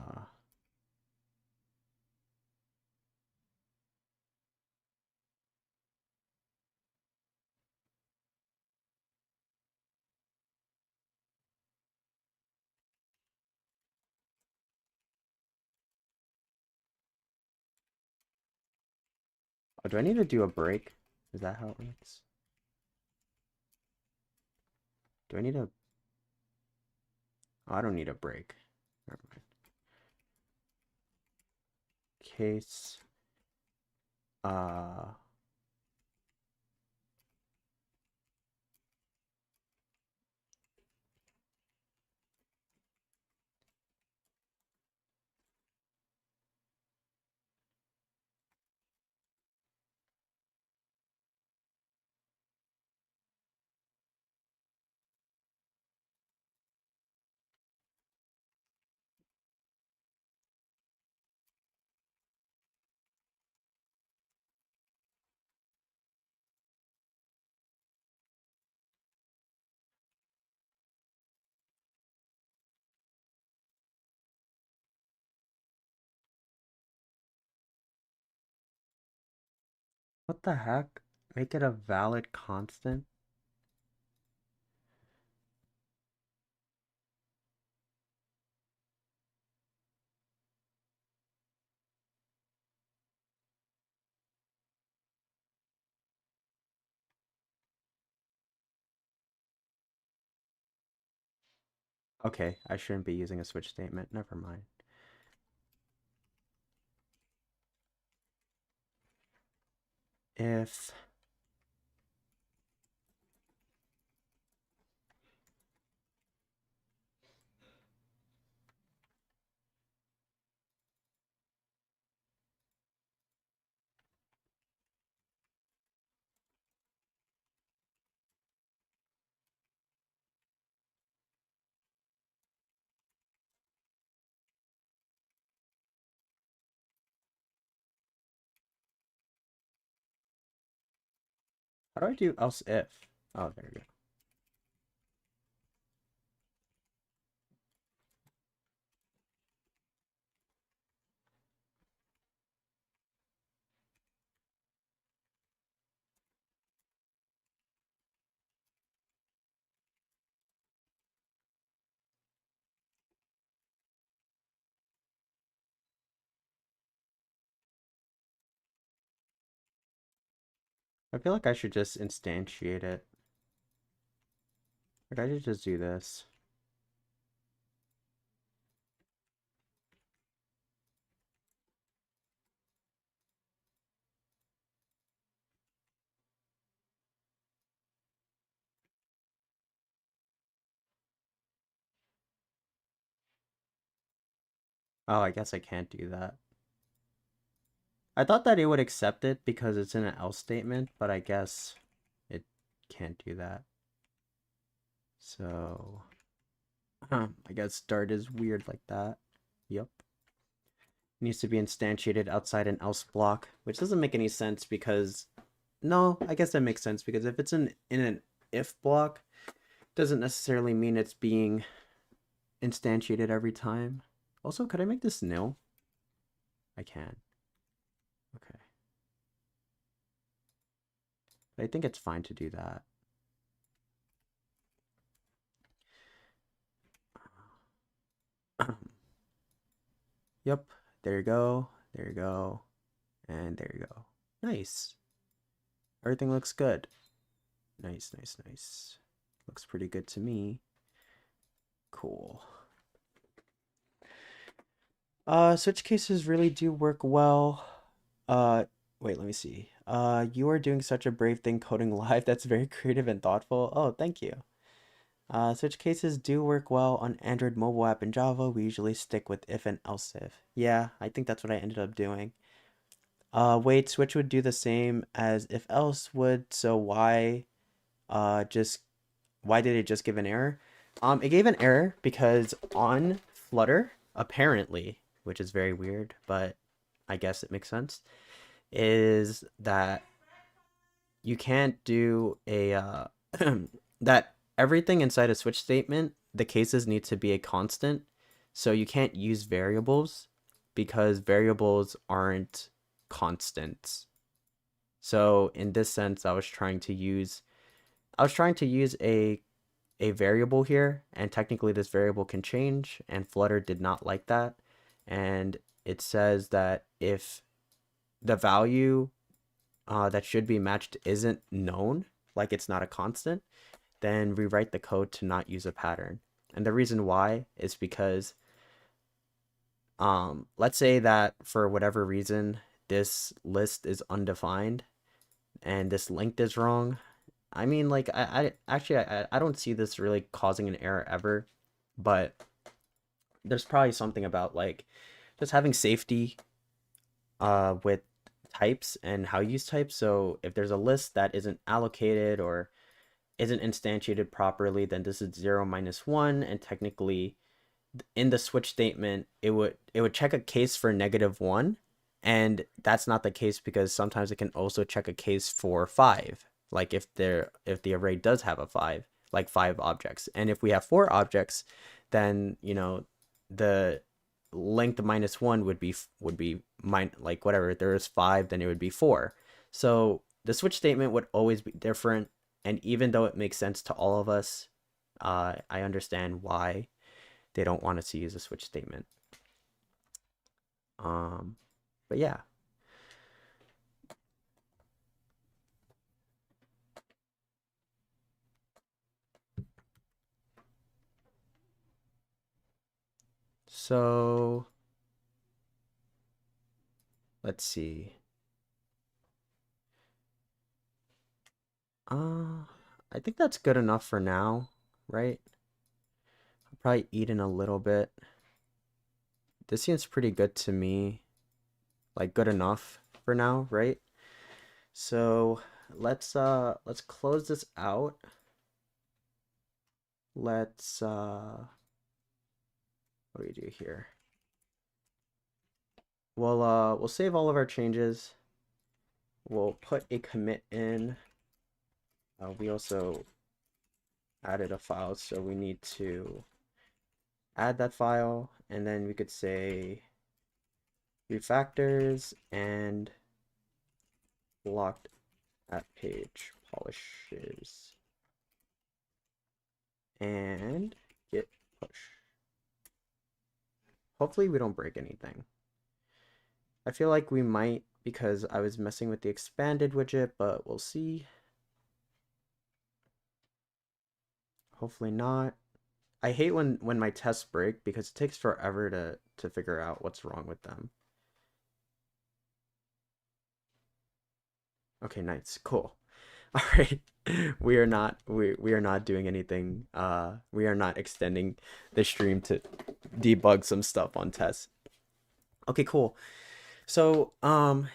oh, do I need to do a break? Is that how it works? Do I need a... Oh, I don't need a break. Never mind. Case... Uh... What the heck? Make it a valid constant? Okay, I shouldn't be using a switch statement. Never mind. If how do I do else if? Oh, there you go. I feel like I should just instantiate it. Like I should just do this. Oh, I guess I can't do that. I thought that it would accept it because it's in an else statement, but I guess it can't do that. So, I guess start is weird like that. Yep. Needs to be instantiated outside an else block, which doesn't make any sense because no, I guess that makes sense because if it's in an if block, doesn't necessarily mean it's being instantiated every time. Also, could I make this nil? I can. Okay. But I think it's fine to do that. Yep. There you go. There you go. And there you go. Nice. Everything looks good. Nice, nice, nice. Looks pretty good to me. Cool. Switch cases really do work well. Uh, wait, let me see. You are doing such a brave thing coding live. That's very creative and thoughtful. Oh, thank you. Switch cases do work well on Android mobile app in Java. We usually stick with if and else if. Yeah, I think that's what I ended up doing. Wait, switch would do the same as if else would, so just why did it just give an error? It gave an error because on Flutter, apparently, which is very weird, but I guess it makes sense, is that you can't do a that everything inside a switch statement, the cases need to be a constant. So you can't use variables because variables aren't constants. So in this sense, I was trying to use a variable here, and technically this variable can change, and Flutter did not like that. And it says that if the value that should be matched isn't known, like it's not a constant, then rewrite the code to not use a pattern. And the reason why is because let's say that for whatever reason this list is undefined and this linked is wrong. I mean, like I actually I don't see this really causing an error ever, but there's probably something about like just having safety with types and how you use types. So if there's a list that isn't allocated or isn't instantiated properly, then this is 0 minus 1, and technically in the switch statement it would check a case for -1, and that's not the case because sometimes it can also check a case for 5, like if the array does have a 5, like 5 objects. And if we have 4 objects, then the length -1 would be like whatever. If there is 5, then it would be 4. So the switch statement would always be different. And even though it makes sense to all of us, I understand why they don't want us to use a switch statement. Um, but yeah. So let's see. Uh, I think that's good enough for now, right? I'll probably eat in a little bit. This seems pretty good to me. Like good enough for now, right? So let's close this out. Let's what do we do here? We'll save all of our changes. We'll put a commit in. We also added a file, so we need to add that file, and then we could say refactors and blocked at page polishes and git push. Hopefully we don't break anything. I feel like we might because I was messing with the expanded widget, but we'll see. Hopefully not. I hate when my tests break because it takes forever to figure out what's wrong with them. Okay, nice. Cool. All right. We are not doing anything. We are not extending the stream to debug some stuff on tests. Okay, cool. So,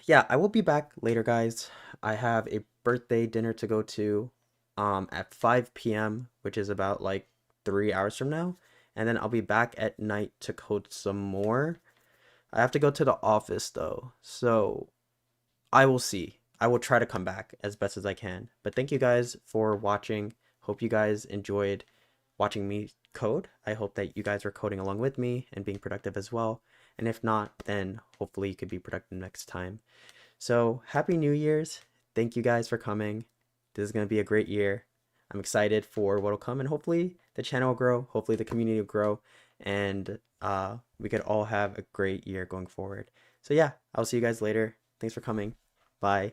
yeah, I will be back later, guys. I have a birthday dinner to go to at 5 p.m., which is about like 3 hours from now. And then I'll be back at night to code some more. I have to go to the office though. So I will see. I will try to come back as best as I can. But thank you guys for watching. Hope you guys enjoyed watching me code. I hope that you guys are coding along with me and being productive as well. And if not, then hopefully you could be productive next time. So happy New Year's. Thank you guys for coming. This is going to be a great year. I'm excited for what'll come, and hopefully the channel will grow. Hopefully the community will grow, and we could all have a great year going forward. So yeah, I'll see you guys later. Thanks for coming. Bye.